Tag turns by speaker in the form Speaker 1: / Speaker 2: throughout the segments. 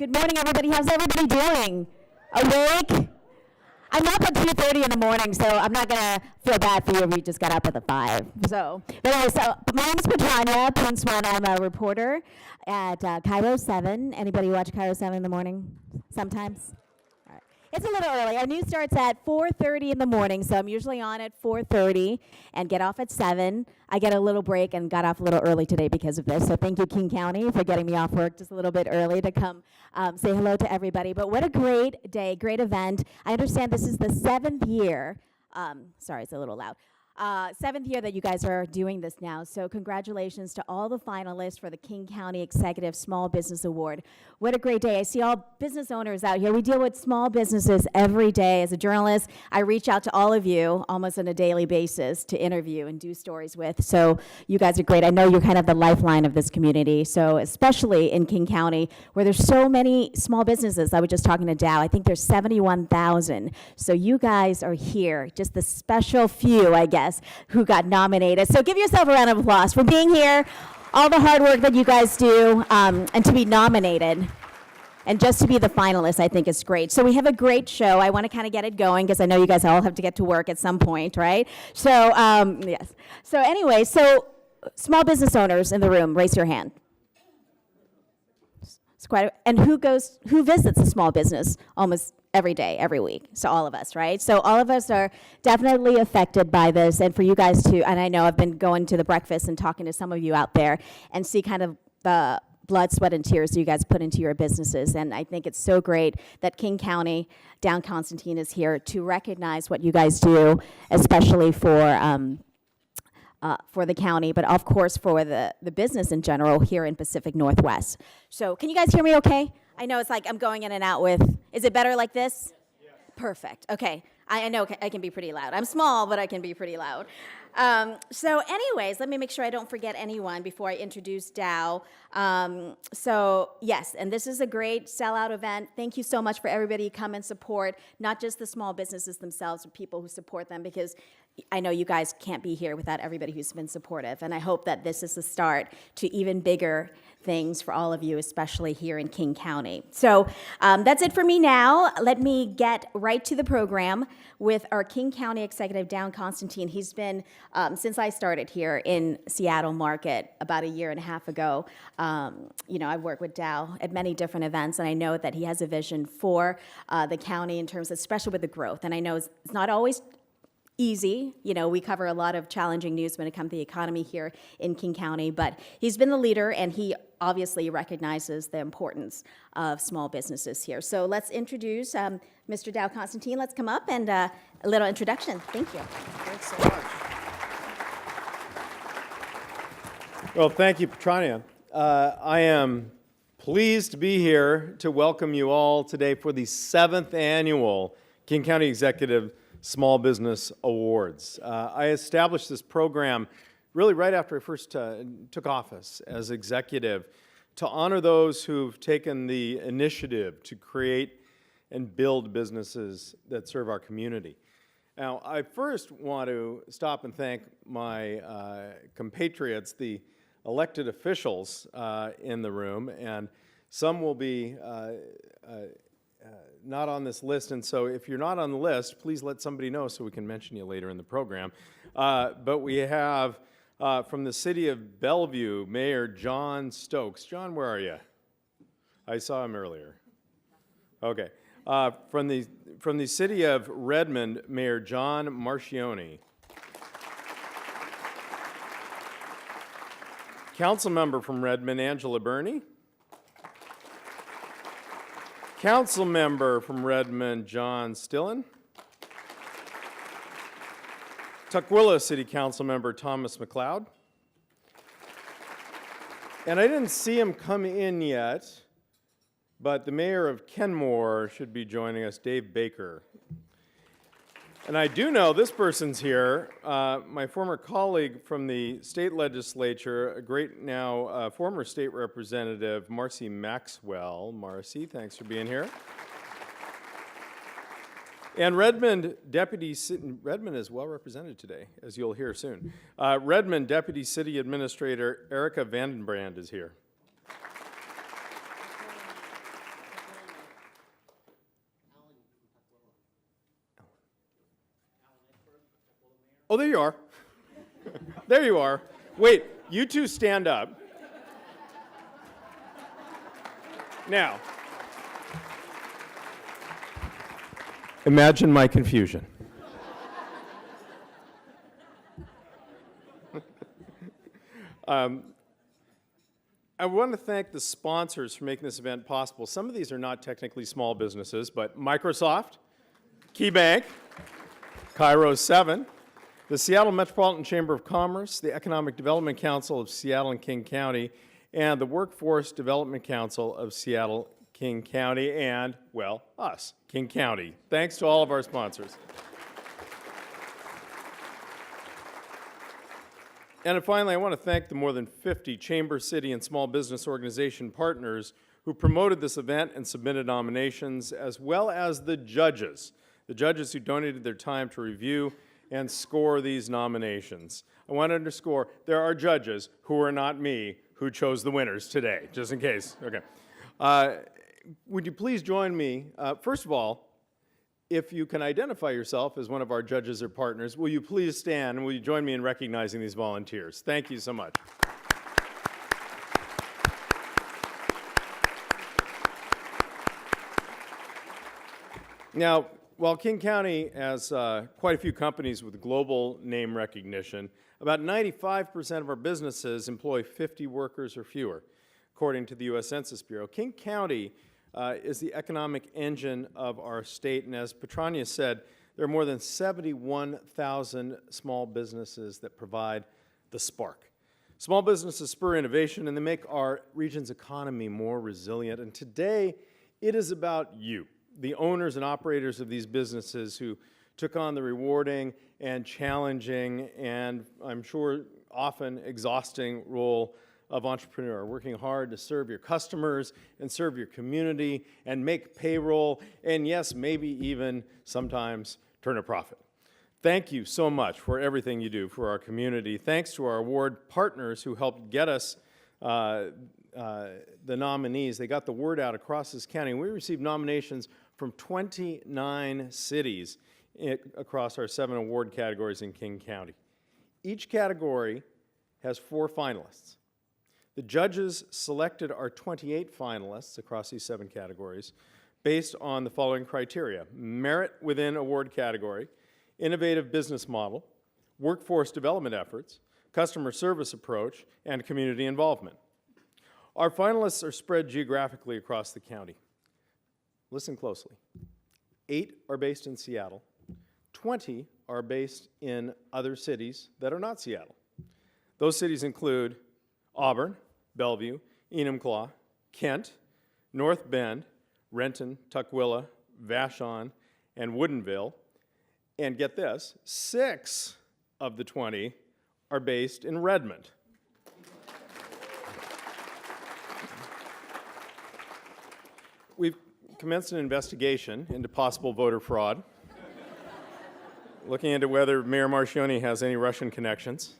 Speaker 1: Good morning, everybody. How's everybody doing? Awake? I'm up at 2:30 in the morning, so I'm not going to feel bad for you if you just got up at the 5. So, but anyway, my name is Petrania Poonswan. I'm a reporter at Cairo 7. Anybody watch Cairo 7 in the morning? Sometimes? All right. It's a little early. Our news starts at 4:30 in the morning, so I'm usually on at 4:30 and get off at 7. I get a little break and got off a little early today because of this, so thank you, King County, for getting me off work just a little bit early to come say hello to everybody. But what a great day, great event. I understand this is the 7th year. Sorry, it's a little loud. 7th year that you guys are doing this now, so congratulations to all the finalists for the King County Executive Small Business Award. What a great day. I see all business owners out here. We deal with small businesses every day. As a journalist, I reach out to all of you almost on a daily basis to interview and do stories with, so you guys are great. I know you're kind of the lifeline of this community, so especially in King County, where there's so many small businesses. I was just talking to Dow. I think there's 71,000, so you guys are here, just the special few, I guess, who got nominated. So give yourself a round of applause for being here, all the hard work that you guys do, and to be nominated. And just to be the finalist, I think is great. So we have a great show. I want to kind of get it going because I know you guys all have to get to work at some point, right? So, yes. So anyway, so small business owners in the room, raise your hand. It's quite and who visits a small business almost every day, every week? So all of us, right? So all of us are definitely affected by this, and for you guys to, and I know I've been going to the breakfast and talking to some of you out there and see kind of the blood, sweat, and tears you guys put into your businesses, and I think it's so great that King County, Down Constantine is here to recognize what you guys do, especially for the county, but of course for the business in general here in Pacific Northwest. So can you guys hear me okay? I know it's like I'm going in and out with, is it better like this? Yes. Perfect, okay. I know I can be pretty loud. I'm small, but I can be pretty loud. So anyways, let me make sure I don't forget anyone before I introduce Dow. So yes, and this is a great sellout event. Thank you so much for everybody who come and support, not just the small businesses themselves, but people who support them, because I know you guys can't be here without everybody who's been supportive, and I hope that this is the start to even bigger things for all of you, especially here in King County. So that's it for me now. Let me get right to the program with our King County Executive, Down Constantine. He's been, since I started here in Seattle Market about a year and a half ago, I've worked with Dow at many different events, and I know that he has a vision for the county in terms of, especially with the growth. And I know it's not always easy. We cover a lot of challenging news when it comes to the economy here in King County, but he's been the leader, and he obviously recognizes the importance of small businesses here. So let's introduce Mr. Dow Constantine. Let's come up and a little introduction. Thank you.
Speaker 2: Thanks so much. Well, thank you, Petrania. I am pleased to be here to welcome you all today for the 7th annual King County Executive Small Business Awards. I established this program really right after I first took office as executive to honor those who've taken the initiative to create and build businesses that serve our community. Now, I first want to stop and thank my compatriots, the elected officials in the room, and some will be not on this list, and so if you're not on the list, please let somebody know so we can mention you later in the program. But we have from the city of Bellevue, Mayor John Stokes. John, where are you? I saw him earlier. Okay. From the city of Redmon, Mayor John Marchioni. Council member from Redmon, Angela Burney. Council member from Redmond, John Stillen. Tukwila City Council member Thomas McLeod. And I didn't see him come in yet, but the mayor of Kenmore should be joining us, Dave Baker. And I do know this person's here, my former colleague from the state legislature, a great now former state representative, Marcy Maxwell. Marcy, thanks for being here. And Redmond is well represented today, as you'll hear soon. Redmond Deputy City Administrator Erica Vandenbrand is here. Oh, there you are. There you are. Wait, you two stand up. Now, imagine my confusion. I want to thank the sponsors for making this event possible. Some of these are not technically small businesses, but Microsoft, KeyBank, Cairo 7, the Seattle Metropolitan Chamber of Commerce, the Economic Development Council of Seattle and King County, and the Workforce Development Council of Seattle, King County, and, well, us, King County. Thanks to all of our sponsors. And finally, I want to thank the more than 50 chamber, city, and small business organization partners who promoted this event and submitted nominations, as well as the judges who donated their time to review and score these nominations. I want to underscore, there are judges who are not me who chose the winners today, just in case. Okay. Would you please join me, first of all, if you can identify yourself as one of our judges or partners, will you please stand and will you join me in recognizing these volunteers? Thank you so much. Now, while King County has quite a few companies with global name recognition, about 95% of our businesses employ 50 workers or fewer, according to the U.S. Census Bureau. King County is the economic engine of our state, and as Petrania said, there are more than 71,000 small businesses that provide the spark. Small businesses spur innovation, and they make our region's economy more resilient, and today it is about you, the owners and operators of these businesses who took on the rewarding and challenging and, I'm sure, often exhausting role of entrepreneur, working hard to serve your customers and serve your community and make payroll and, yes, maybe even sometimes turn a profit. Thank you so much for everything you do for our community. Thanks to our award partners who helped get us the nominees. They got the word out across this county. We received nominations from 29 cities across our 7 award categories in King County. Each category has 4 finalists. The judges selected our 28 finalists across these 7 categories based on the following criteria: merit within award category, innovative business model, workforce development efforts, customer service approach, and community involvement. Our finalists are spread geographically across the county. Listen closely. 8 are based in Seattle. 20 are based in other cities that are not Seattle. Those cities include Auburn, Bellevue, Enumclaw, Kent, North Bend, Renton, Tukwila, Vashon, and Woodinville. And get this, 6 of the 20 are based in Redmon. We've commenced an investigation into possible voter fraud, looking into whether Mayor Marchione has any Russian connections.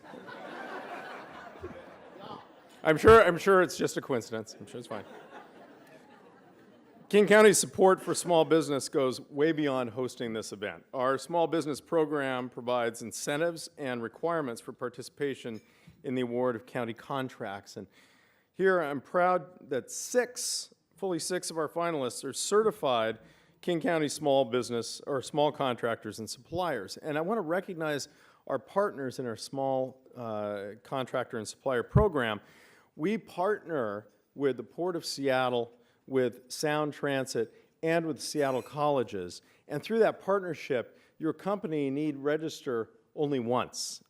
Speaker 2: I'm sure it's just a coincidence. I'm sure it's fine. King County's support for small business goes way beyond hosting this event. Our small business program provides incentives and requirements for participation in the award of county contracts. And here I'm proud that fully six of our finalists are certified King County small business or small contractors and suppliers. And I want to recognize our partners in our small contractor and supplier program. We partner with the Port of Seattle, with Sound Transit, and with Seattle colleges. And through that partnership, your company need register only once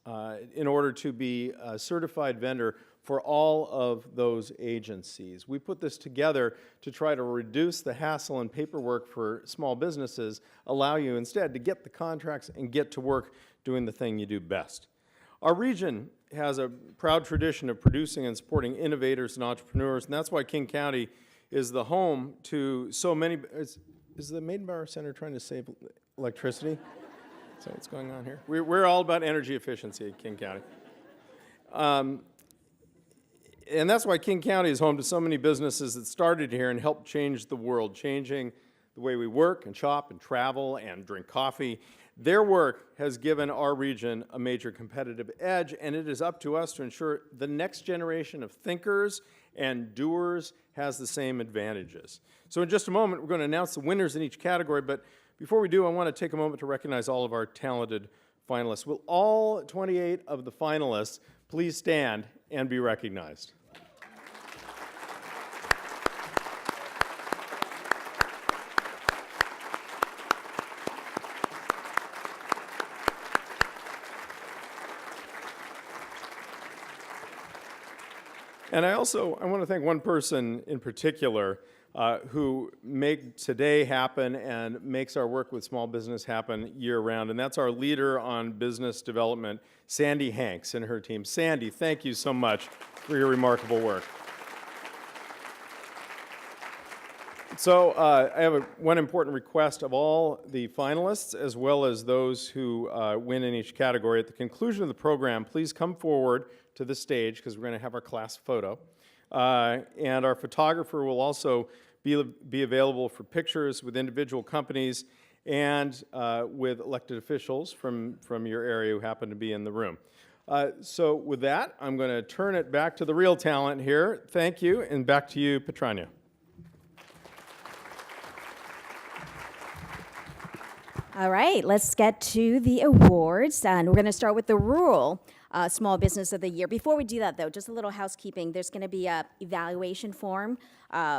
Speaker 2: in order to be a certified vendor for all of those agencies. We put this together to try to reduce the hassle and paperwork for small businesses, allow you instead to get the contracts and get to work doing the thing you do best. Our region has a proud tradition of producing and supporting innovators and entrepreneurs, and that's why King County is the home to so many. Is the Maidenbauer Center trying to save electricity? Is that what's going on here? We're all about energy efficiency at King County. And that's why King County is home to so many businesses that started here and helped change the world, changing the way we work and shop and travel and drink coffee. Their work has given our region a major competitive edge, and it is up to us to ensure the next generation of thinkers and doers has the same advantages. So in just a moment, we're going to announce the winners in each category, but before we do, I want to take a moment to recognize all of our talented finalists. Will all 28 of the finalists please stand and be recognized? And I want to thank one person in particular who made today happen and makes our work with small business happen year-round, and that's our leader on business development, Sandy Hanks, and her team. Sandy, thank you so much for your remarkable work. So I have one important request of all the finalists, as well as those who win in each category. At the conclusion of the program, please come forward to the stage, because we're going to have our class photo. And our photographer will also be available for pictures with individual companies and with elected officials from your area who happen to be in the room. So with that, I'm going to turn it back to the real talent here. Thank you, and back to you, Petrania.
Speaker 1: All right, let's get to the awards, and we're going to start with the Rural Small Business of the Year. Before we do that, though, just a little housekeeping. There's going to be an evaluation form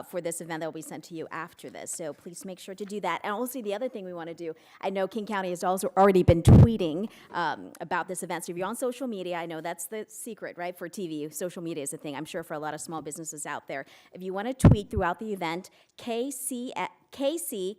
Speaker 1: for this event that will be sent to you after this, so please make sure to do that. And also, the other thing we want to do, I know King County has also already been tweeting about this event, so if you're on social media, I know that's the secret, right, for TV. Social media is a thing, I'm sure, for a lot of small businesses out there. If you want to tweet throughout the event, KC,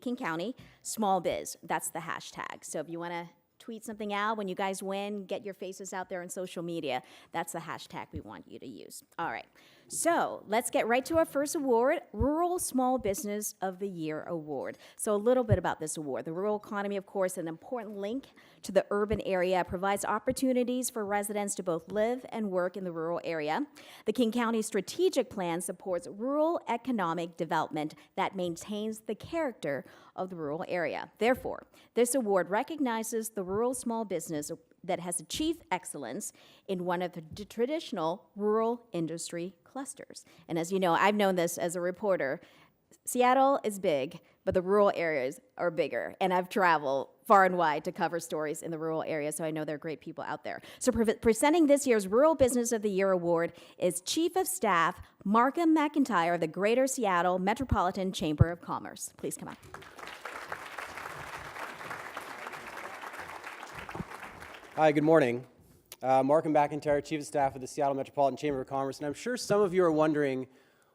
Speaker 1: King County, Small Biz, that's the hashtag. So if you want to tweet something out when you guys win, get your faces out there on social media, that's the hashtag we want you to use. All right, so let's get right to our first award, Rural Small Business of the Year Award. So a little bit about this award. The rural economy, of course, an important link to the urban area, provides opportunities for residents to both live and work in the rural area. The King County Strategic Plan supports rural economic development that maintains the character of the rural area. Therefore, this award recognizes the rural small business that has achieved excellence in one of the traditional rural industry clusters. And as you know, I've known this as a reporter. Seattle is big, but the rural areas are bigger. And I've traveled far and wide to cover stories in the rural area, so I know there are great people out there. So presenting this year's Rural Business of the Year Award is Chief of Staff Markham McIntyre of the Greater Seattle Metropolitan Chamber of Commerce. Please come up.
Speaker 3: Hi, good morning. Markham McIntyre, Chief of Staff of the Seattle Metropolitan Chamber of Commerce, and I'm sure some of you are wondering,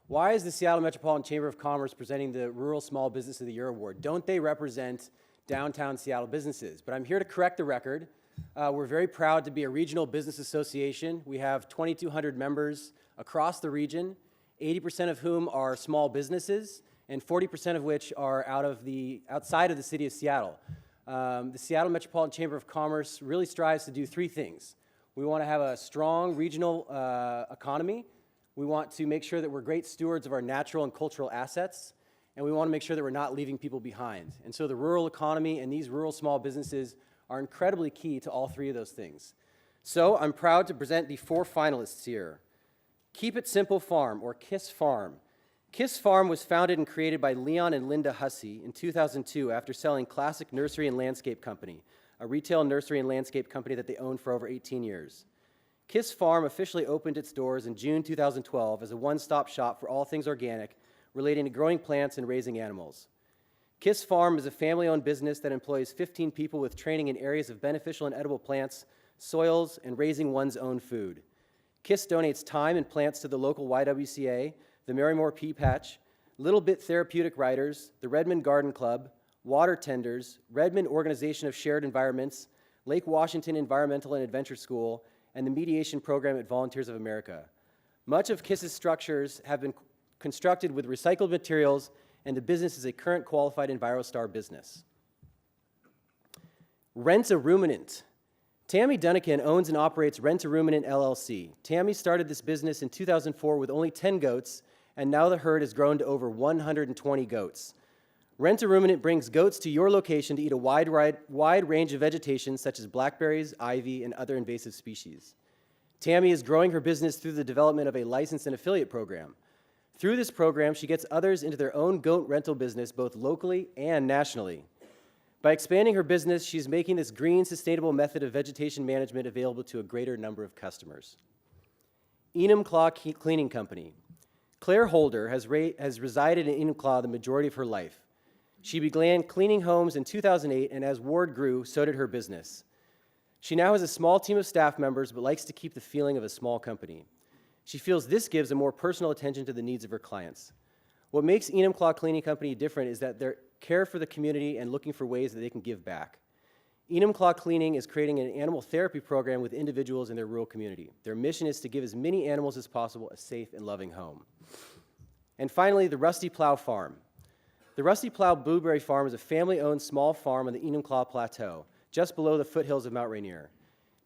Speaker 3: why is the Seattle Metropolitan Chamber of Commerce presenting the Rural Small Business of the Year Award? Don't they represent downtown Seattle businesses? But I'm here to correct the record. We're very proud to be a regional business association. We have 2,200 members across the region, 80% of whom are small businesses, and 40% of which are outside of the city of Seattle. The Seattle Metropolitan Chamber of Commerce really strives to do three things. We want to have a strong regional economy. We want to make sure that we're great stewards of our natural and cultural assets. And we want to make sure that we're not leaving people behind. And so the rural economy and these rural small businesses are incredibly key to all three of those things. So I'm proud to present the 4 finalists here. Keep It Simple Farm, or KISS Farm. KISS Farm was founded and created by Leon and Linda Hussey in 2002 after selling Classic Nursery and Landscape Company, a retail nursery and landscape company that they owned for over 18 years. KISS Farm officially opened its doors in June 2012 as a one-stop shop for all things organic relating to growing plants and raising animals. KISS Farm is a family-owned business that employs 15 people with training in areas of beneficial and edible plants, soils, and raising one's own food. KISS donates time and plants to the local YWCA, the Marymore Pea Patch, Little Bit Therapeutic Writers, the Redmon Garden Club, Water Tenders, Redmon Organization of Shared Environments, Lake Washington Environmental and Adventure School, and the Mediation Program at Volunteers of America. Much of KISS's structures have been constructed with recycled materials, and the business is a current qualified EnviroStar business. Rent a Ruminant. Tammy Dunnican owns and operates Rent a Ruminant LLC. Tammy started this business in 2004 with only 10 goats, and now the herd has grown to over 120 goats. Rent-A-Ruminant brings goats to your location to eat a wide range of vegetation such as blackberries, ivy, and other invasive species. Tammy is growing her business through the development of a license and affiliate program. Through this program, she gets others into their own goat rental business both locally and nationally. By expanding her business, she's making this green, sustainable method of vegetation management available to a greater number of customers. Enumclaw Cleaning Company. Claire Holder has resided in Enumclaw the majority of her life. She began cleaning homes in 2008, and as Ward grew, so did her business. She now has a small team of staff members, but likes to keep the feeling of a small company. She feels this gives a more personal attention to the needs of her clients. What makes Enumclaw Cleaning Company different is that they care for the community and looking for ways that they can give back. Enumclaw Cleaning is creating an animal therapy program with individuals in their rural community. Their mission is to give as many animals as possible a safe and loving home. And finally, the Rusty Plow Farm. The Rusty Plow Blueberry Farm is a family-owned small farm on the Enumclaw Plateau, just below the foothills of Mount Rainier.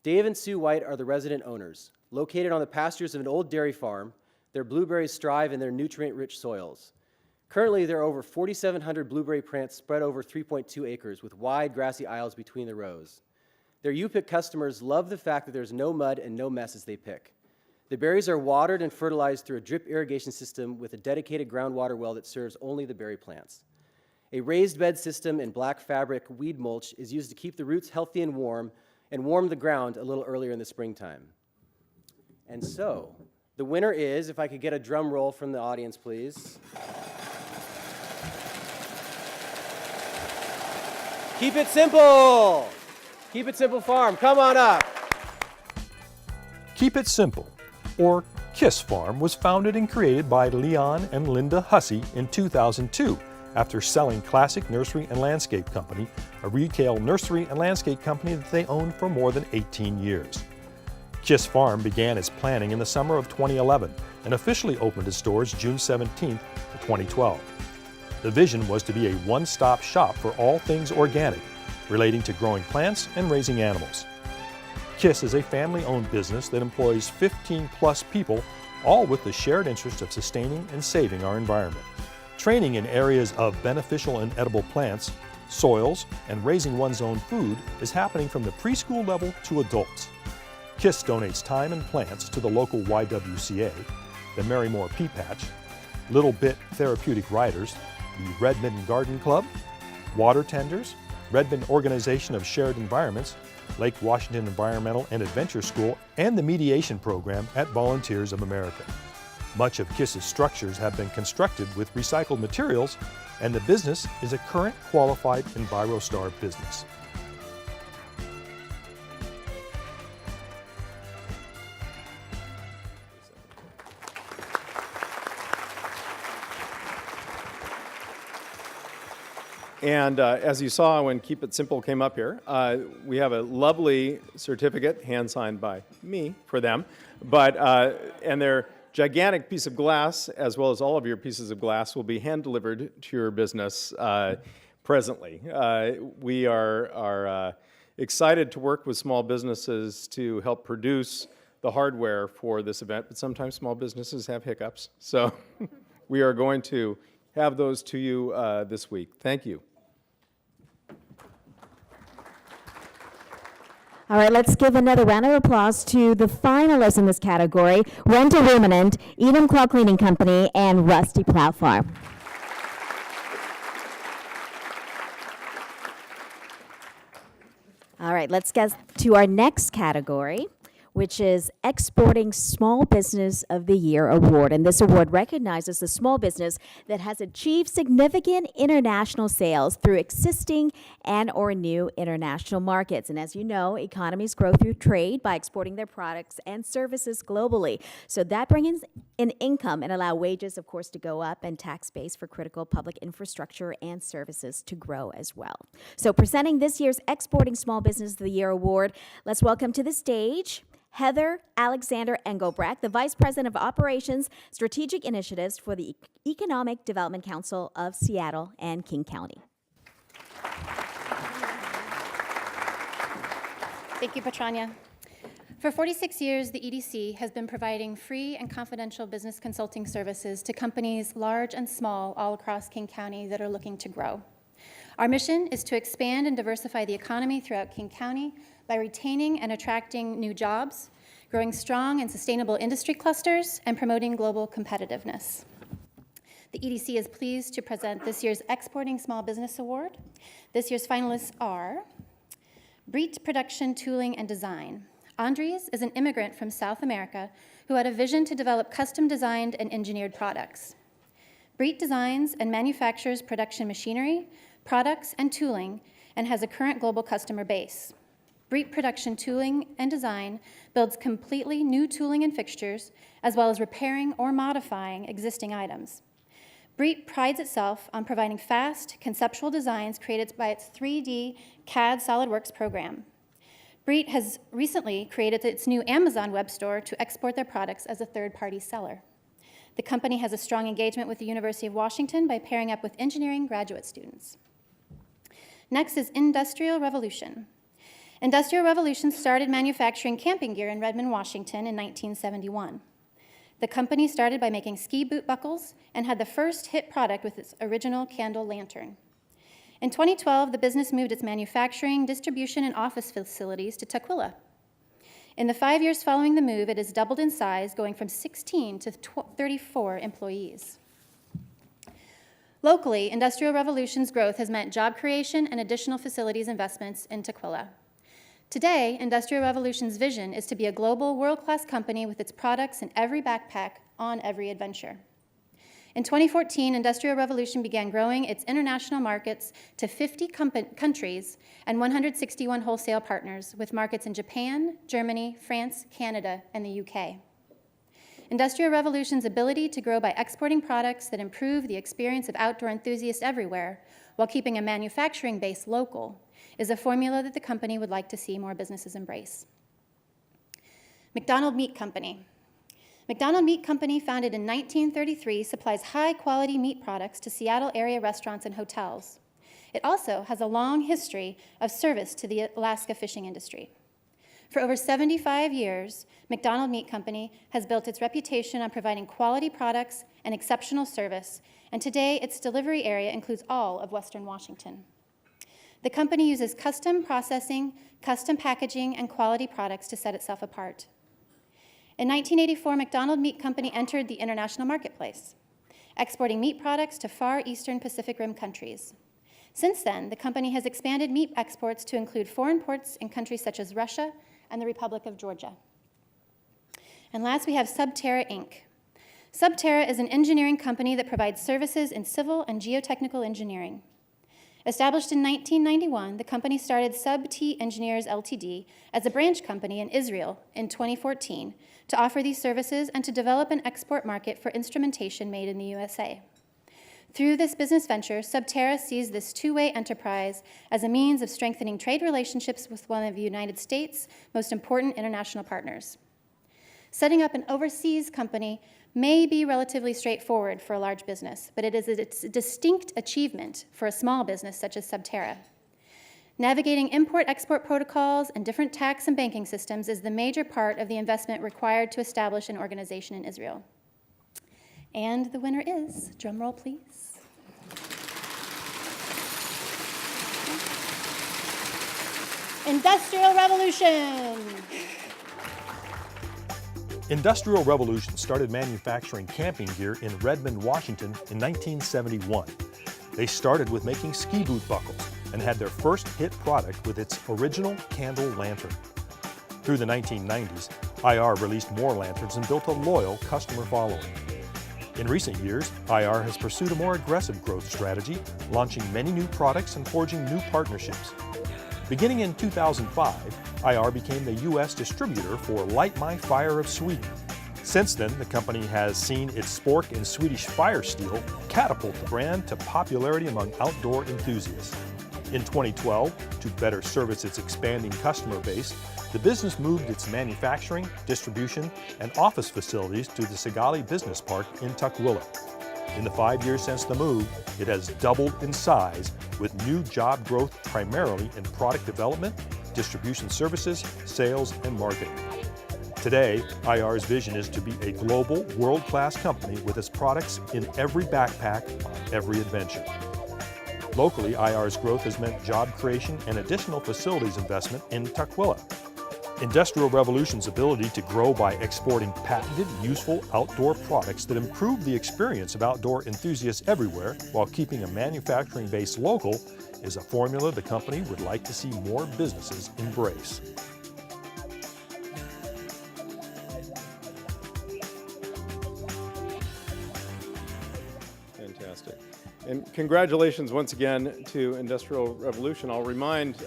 Speaker 3: Dave and Sue White are the resident owners. Located on the pastures of an old dairy farm, their blueberries strive in their nutrient-rich soils. Currently, there are over 4,700 blueberry plants spread over 3.2 acres with wide grassy aisles between the rows. Their U-Pick customers love the fact that there's no mud and no mess as they pick. The berries are watered and fertilized through a drip irrigation system with a dedicated groundwater well that serves only the berry plants. A raised bed system and black fabric weed mulch is used to keep the roots healthy and warm the ground a little earlier in the springtime. And so, the winner is, if I could get a drum roll from the audience, please. Keep It Simple! Keep It Simple Farm, come on up.
Speaker 4: Keep It Simple, or KISS Farm, was founded and created by Leon and Linda Hussey in 2002 after selling Classic Nursery and Landscape Company, a retail nursery and landscape company that they owned for more than 18 years. KISS Farm began its planning in the summer of 2011 and officially opened its doors June 17, 2012. The vision was to be a one-stop shop for all things organic, relating to growing plants and raising animals. KISS is a family-owned business that employs 15-plus people, all with the shared interest of sustaining and saving our environment. Training in areas of beneficial and edible plants, soils, and raising one's own food is happening from the preschool level to adults. KISS donates time and plants to the local YWCA, the Marymore Pea Patch, Little Bit Therapeutic Riders, the Redmon Garden Club, Water Tenders, Redmon Organization of Shared Environments, Lake Washington Environmental and Adventure School, and the Mediation Program at Volunteers of America. Much of KISS's structures have been constructed with recycled materials, and the business is a current qualified EnviroStar business.
Speaker 2: And as you saw when Keep It Simple came up here, we have a lovely certificate hand-signed by me for them. And their gigantic piece of glass, as well as all of your pieces of glass, will be hand-delivered to your business presently. We are excited to work with small businesses to help produce the hardware for this event, but sometimes small businesses have hiccups. So we are going to have those to you this week. Thank you.
Speaker 1: All right, let's give another round of applause to the finalists in this category: Rent-A-Ruminant, Enumclaw Cleaning Company, and Rusty Plow Farm. All right, let's get to our next category, which is Exporting Small Business of the Year Award. And this award recognizes the small business that has achieved significant international sales through existing and or new international markets. And as you know, economies grow through trade by exporting their products and services globally. So that brings in income and allow wages, of course, to go up and tax base for critical public infrastructure and services to grow as well. So presenting this year's Exporting Small Business of the Year Award, let's welcome to the stage Heather Alexander Engelbrecht, the Vice President of Operations Strategic Initiatives for the Economic Development Council of Seattle and King County.
Speaker 5: Thank you, Petrania. For 46 years, the EDC has been providing free and confidential business consulting services to companies large and small all across King County that are looking to grow. Our mission is to expand and diversify the economy throughout King County by retaining and attracting new jobs, growing strong and sustainable industry clusters, and promoting global competitiveness. The EDC is pleased to present this year's Exporting Small Business Award. This year's finalists are Breet Production, Tooling, and Design. Andres is an immigrant from South America who had a vision to develop custom-designed and engineered products. Breet designs and manufactures production machinery, products, and tooling, and has a current global customer base. Breet Production, Tooling, and Design builds completely new tooling and fixtures, as well as repairing or modifying existing items. Breet prides itself on providing fast, conceptual designs created by its 3D CAD SolidWorks program. Breet has recently created its new Amazon web store to export their products as a third-party seller. The company has a strong engagement with the University of Washington by pairing up with engineering graduate students. Next is Industrial Revolution. Industrial Revolution started manufacturing camping gear in Redmon, Washington in 1971. The company started by making ski boot buckles and had the first hit product with its original candle lantern. In 2012, the business moved its manufacturing, distribution, and office facilities to Tukwila. In the 5 years following the move, it has doubled in size, going from 16 to 34 employees. Locally, Industrial Revolution's growth has meant job creation and additional facilities investments in Tukwila. Today, Industrial Revolution's vision is to be a global, world-class company with its products in every backpack on every adventure. In 2014, Industrial Revolution began growing its international markets to 50 countries and 161 wholesale partners, with markets in Japan, Germany, France, Canada, and the UK. Industrial Revolution's ability to grow by exporting products that improve the experience of outdoor enthusiasts everywhere while keeping a manufacturing base local is a formula that the company would like to see more businesses embrace. Mcdonald Meat Company. Mcdonald Meat Company, founded in 1933, supplies high-quality meat products to Seattle area restaurants and hotels. It also has a long history of service to the Alaska fishing industry. For over 75 years, Mcdonald Meat Company has built its reputation on providing quality products and exceptional service, and today its delivery area includes all of Western Washington. The company uses custom processing, custom packaging, and quality products to set itself apart. In 1984, Mcdonald Meat Company entered the international marketplace, exporting meat products to far eastern Pacific Rim countries. Since then, the company has expanded meat exports to include foreign ports in countries such as Russia and the Republic of Georgia. And last, we have Subterra Inc. Subterra is an engineering company that provides services in civil and geotechnical engineering. Established in 1991, the company started Sub-T Engineers Ltd. As a branch company in Israel in 2014 to offer these services and to develop an export market for instrumentation made in the USA. Through this business venture, Subterra sees this two-way enterprise as a means of strengthening trade relationships with one of the United States' most important international partners. Setting up an overseas company may be relatively straightforward for a large business, but it is a distinct achievement for a small business such as Subterra. Navigating import-export protocols and different tax and banking systems is the major part of the investment required to establish an organization in Israel. And the winner is, drum roll please. Industrial Revolution.
Speaker 4: Industrial Revolution started manufacturing camping gear in Redmon, Washington in 1971. They started with making ski boot buckles and had their first hit product with its original candle lantern. Through the 1990s, IR released more lanterns and built a loyal customer following. In recent years, IR has pursued a more aggressive growth strategy, launching many new products and forging new partnerships. Beginning in 2005, IR became the U.S. distributor for Light My Fire of Sweden. Since then, the company has seen its spork and Swedish fire steel catapult the brand to popularity among outdoor enthusiasts. In 2012, to better service its expanding customer base, the business moved its manufacturing, distribution, and office facilities to the Sigali Business Park in Tukwila. In the 5 years since the move, it has doubled in size, with new job growth primarily in product development, distribution services, sales, and marketing. Today, IR's vision is to be a global, world-class company with its products in every backpack, on every adventure. Locally, IR's growth has meant job creation and additional facilities investment in Tukwila. Industrial Revolution's ability to grow by exporting patented, useful outdoor products that improve the experience of outdoor enthusiasts everywhere while keeping a manufacturing base local is a formula the company would like to see more businesses embrace.
Speaker 2: Fantastic. And congratulations once again to Industrial Revolution. I'll remind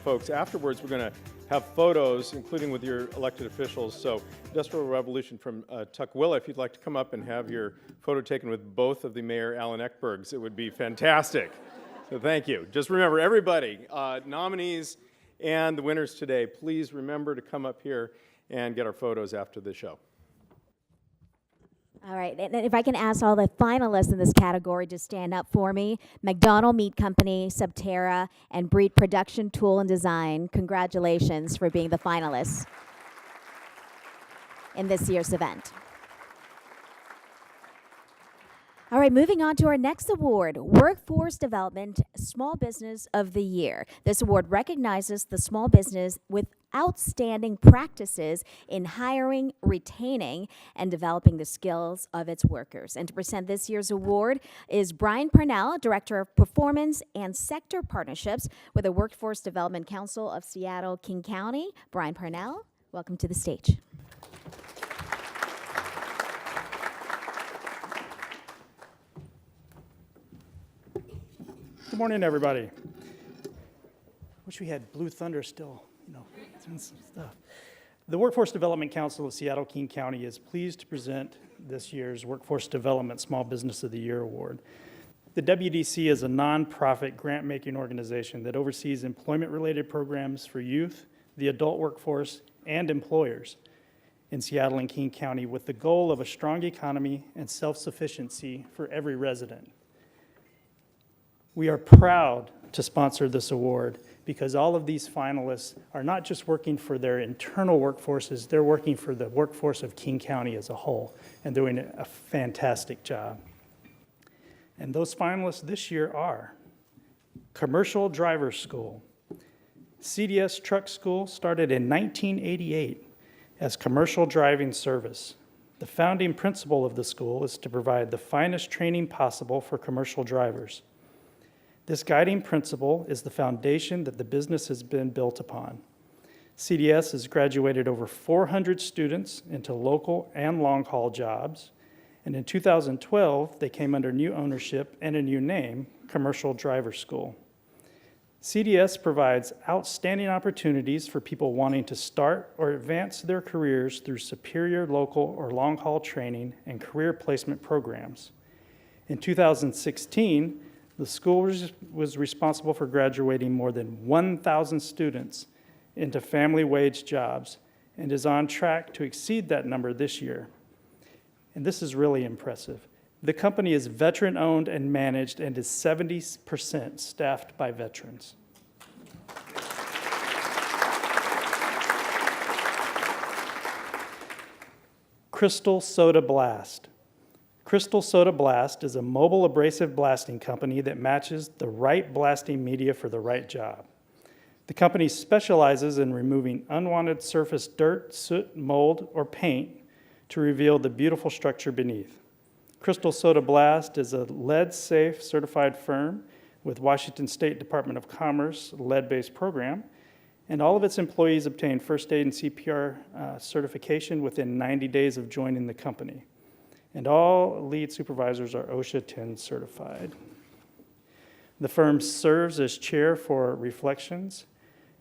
Speaker 2: folks afterwards we're going to have photos, including with your elected officials. So Industrial Revolution from Tukwila, if you'd like to come up and have your photo taken with both of the Mayor Alan Eckbergs, it would be fantastic. So thank you. Just remember, everybody, nominees and the winners today, please remember to come up here and get our photos after the show.
Speaker 1: All right, and if I can ask all the finalists in this category to stand up for me. Mcdonald Meat Company, Subterra, and Breed Production Tool and Design, congratulations for being the finalists in this year's event. All right, moving on to our next award, Workforce Development Small Business of the Year. This award recognizes the small business with outstanding practices in hiring, retaining, and developing the skills of its workers. And to present this year's award is Brian Purnell, Director of Performance and Sector Partnerships with the Workforce Development Council of Seattle, King County. Brian Purnell, welcome to the stage.
Speaker 6: Good morning, everybody. Wish we had Blue Thunder still, doing some stuff. The Workforce Development Council of Seattle, King County is pleased to present this year's Workforce Development Small Business of the Year Award. The WDC is a nonprofit grant-making organization that oversees employment-related programs for youth, the adult workforce, and employers in Seattle and King County with the goal of a strong economy and self-sufficiency for every resident. We are proud to sponsor this award because all of these finalists are not just working for their internal workforces, they're working for the workforce of King County as a whole and doing a fantastic job. And those finalists this year are Commercial Driver School. CDS Truck School started in 1988 as commercial driving service. The founding principle of the school is to provide the finest training possible for commercial drivers. This guiding principle is the foundation that the business has been built upon. CDS has graduated over 400 students into local and long-haul jobs, and in 2012, they came under new ownership and a new name, Commercial Driver School. CDS provides outstanding opportunities for people wanting to start or advance their careers through superior local or long-haul training and career placement programs. In 2016, the school was responsible for graduating more than 1,000 students into family wage jobs and is on track to exceed that number this year. And this is really impressive. The company is veteran-owned and managed and is 70% staffed by veterans. Crystal Soda Blast. Crystal Soda Blast is a mobile abrasive blasting company that matches the right blasting media for the right job. The company specializes in removing unwanted surface dirt, soot, mold, or paint to reveal the beautiful structure beneath. Crystal Soda Blast is a lead-safe certified firm with Washington State Department of Commerce lead-based program, and all of its employees obtain first aid and CPR certification within 90 days of joining the company. And all lead supervisors are OSHA 10 certified. The firm serves as chair for Reflections,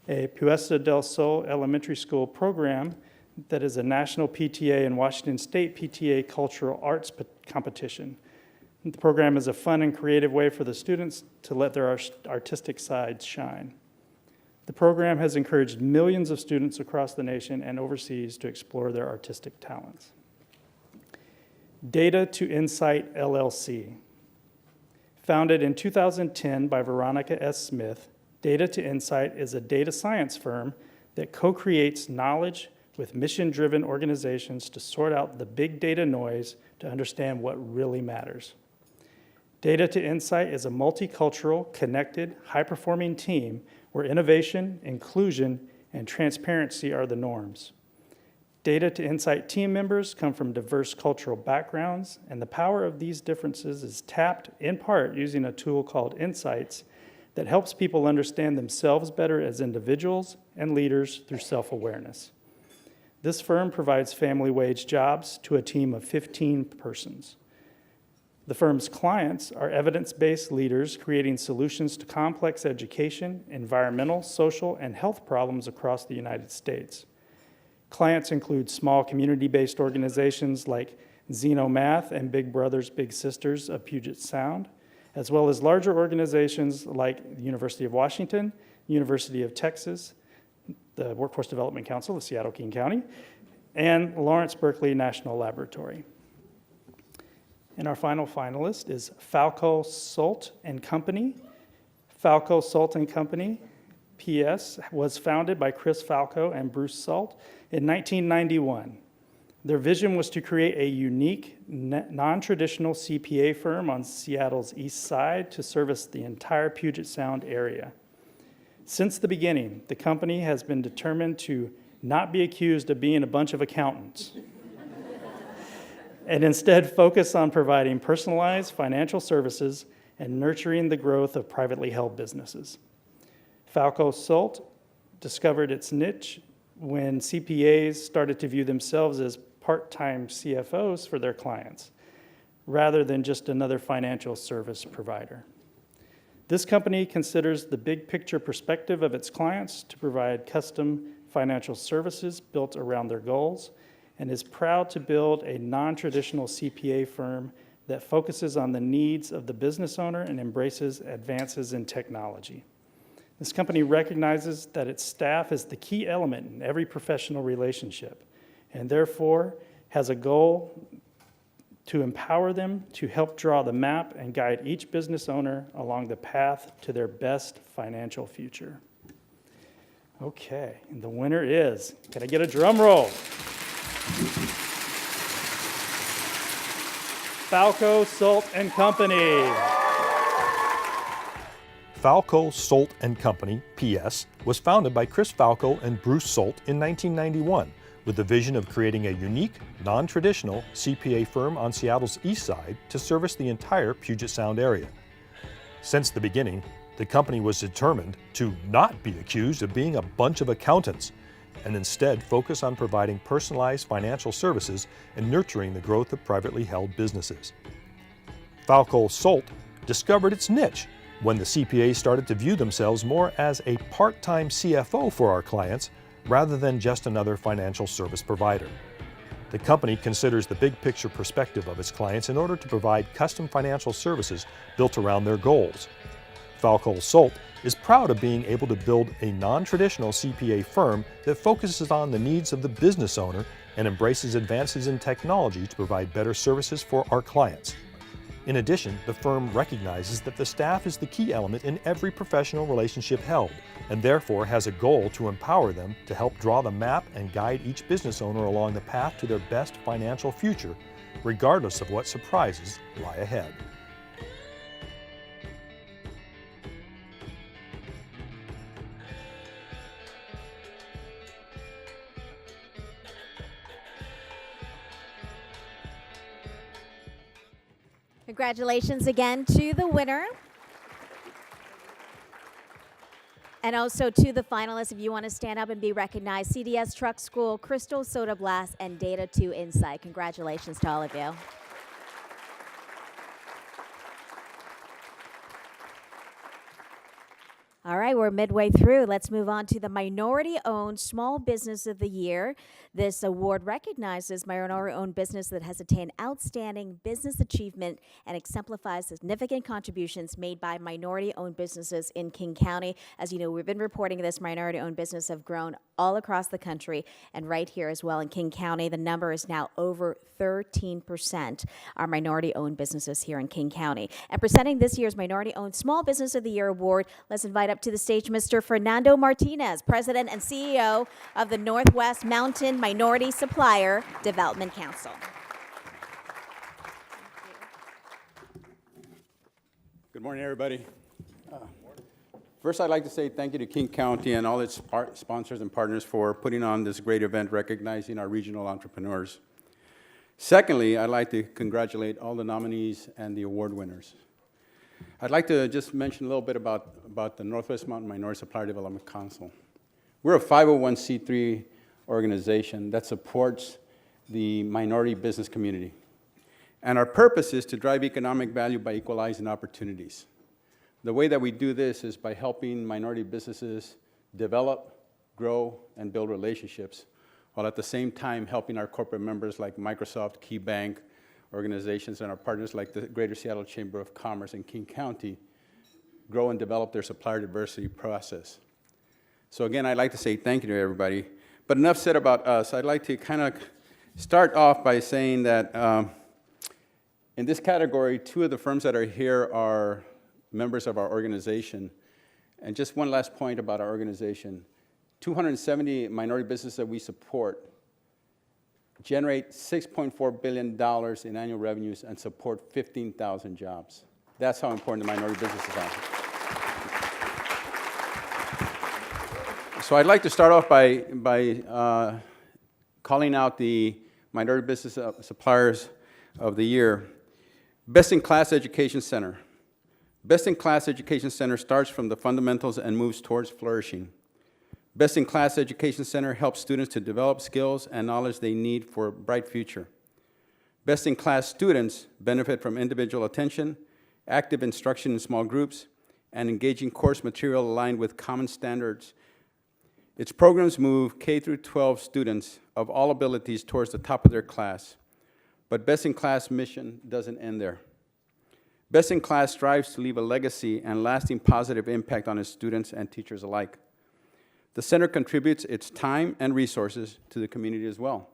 Speaker 6: a Puesta del Sol elementary school program that is a national PTA and Washington State PTA cultural arts competition. The program is a fun and creative way for the students to let their artistic sides shine. The program has encouraged millions of students across the nation and overseas to explore their artistic talents. Data to Insight Llc. Founded in 2010 by Veronica S. Smith, Data to Insight is a data science firm that co-creates knowledge, with mission-driven organizations to sort out the big data noise to understand what really matters. Data to Insight is a multicultural, connected, high-performing team where innovation, inclusion, and transparency are the norms. Data to Insight team members come from diverse cultural backgrounds, and the power of these differences is tapped in part using a tool called Insights that helps people understand themselves better as individuals and leaders through self-awareness. This firm provides family wage jobs to a team of 15 persons. The firm's clients are evidence-based leaders creating solutions to complex education, environmental, social, and health problems across the United States. Clients include small community-based organizations like Xenomath and Big Brothers Big Sisters of Puget Sound, as well as larger organizations like the University of Washington, University of Texas, the Workforce Development Council of Seattle-King County, and Lawrence Berkeley National Laboratory. And our final finalist is Falco Salt and Company. Falco Salt and Company, PS, was founded by Chris Falco and Bruce Salt in 1991. Their vision was to create a unique, non-traditional CPA firm on Seattle's east side to service the entire Puget Sound area. Since the beginning, the company has been determined to not be accused of being a bunch of accountants, and instead focus on providing personalized financial services and nurturing the growth of privately held businesses. Falco Salt discovered its niche when CPAs started to view themselves as part-time CFOs for their clients, rather than just another financial service provider. This company considers the big picture perspective of its clients to provide custom financial services built around their goals, and is proud to build a non-traditional CPA firm that focuses on the needs of the business owner and embraces advances in technology. This company recognizes that its staff is the key element in every professional relationship, and therefore has a goal to empower them to help draw the map and guide each business owner along the path to their best financial future. Okay, and the winner is, can I get a drum roll? Falco Salt and Company.
Speaker 4: Falco Salt and Company, PS, was founded by Chris Falco and Bruce Salt in 1991 with the vision of creating a unique, non-traditional CPA firm on Seattle's east side to service the entire Puget Sound area. Since the beginning, the company was determined to not be accused of being a bunch of accountants and instead focus on providing personalized financial services and nurturing the growth of privately held businesses. Falco Salt discovered its niche when the CPAs started to view themselves more as a part-time CFO for our clients rather than just another financial service provider. The company considers the big picture perspective of its clients in order to provide custom financial services built around their goals. Falco Salt is proud of being able to build a non-traditional CPA firm that focuses on the needs of the business owner and embraces advances in technology to provide better services for our clients. In addition, the firm recognizes that the staff is the key element in every professional relationship held, and therefore has a goal to empower them to help draw the map and guide each business owner along the path to their best financial future, regardless of what surprises lie ahead.
Speaker 1: Congratulations again to the winner. And also to the finalists, if you want to stand up and be recognized, CDS Truck School, Crystal Soda Blast, and Data to Insight. Congratulations to all of you. All right, we're midway through. Let's move on to the Minority-Owned Small Business of the Year. This award recognizes minority-owned business that has attained outstanding business achievement and exemplifies significant contributions made by minority-owned businesses in King County. As you know, we've been reporting this minority-owned business have grown all across the country and right here as well in King County. The number is now over 13% are minority-owned businesses here in King County. And presenting this year's Minority-Owned Small Business of the Year award, let's invite up to the stage Mr. Fernando Martinez, President and CEO of the Northwest Mountain Minority Supplier Development Council.
Speaker 7: Good morning, everybody. First, I'd like to say thank you to King County and all its sponsors and partners for putting on this great event recognizing our regional entrepreneurs. Secondly, I'd like to congratulate all the nominees and the award winners. I'd like to just mention a little bit about the Northwest Mountain Minority Supplier Development Council. We're a 501c3 organization that supports the minority business community. And our purpose is to drive economic value by equalizing opportunities. The way that we do this is by helping minority businesses develop, grow, and build relationships, while at the same time helping our corporate members like Microsoft, Key Bank, organizations, and our partners like the Greater Seattle Chamber of Commerce and King County grow and develop their supplier diversity process. So again, I'd like to say thank you to everybody. But enough said about us. I'd like to kind of start off by saying that in this category, 2 of the firms that are here are members of our organization. And just one last point about our organization. 270 minority businesses that we support generate $6.4 billion in annual revenues and support 15,000 jobs. That's how important the minority businesses are. So I'd like to start off by calling out the Minority Business Suppliers of the Year. Best in Class Education Center. Best in Class Education Center starts from the fundamentals and moves towards flourishing. Best in Class Education Center helps students to develop skills and knowledge they need for a bright future. Best in Class students benefit from individual attention, active instruction in small groups, and engaging course material aligned with common standards. Its programs move K through 12 students of all abilities towards the top of their class. But Best in Class mission doesn't end there. Best in Class strives to leave a legacy and lasting positive impact on its students and teachers alike. The center contributes its time and resources to the community as well.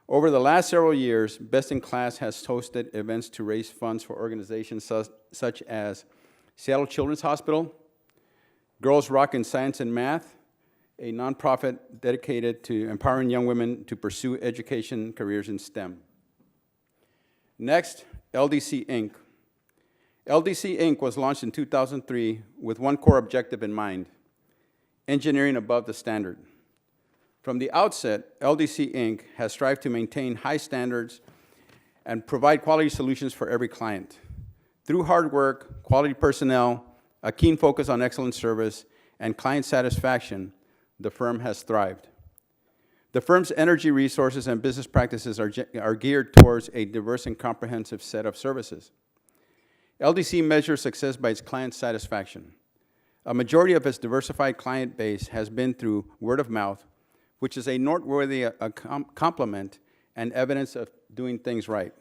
Speaker 7: Over the last several years, Best in Class has hosted events to raise funds for organizations such as Seattle Children's Hospital, Girls Rock in Science and Math, a nonprofit dedicated to empowering young women to pursue education careers in STEM. Next, Ldc Inc. Ldc Inc. was launched in 2003 with one core objective in mind: engineering above the standard. From the outset, Ldc Inc. has strived to maintain high standards and provide quality solutions for every client. Through hard work, quality personnel, a keen focus on excellent service, and client satisfaction, the firm has thrived. The firm's energy resources and business practices are geared towards a diverse and comprehensive set of services. LDC measures success by its client satisfaction. A majority of its diversified client base has been through word of mouth, which is a noteworthy compliment and evidence of doing things right.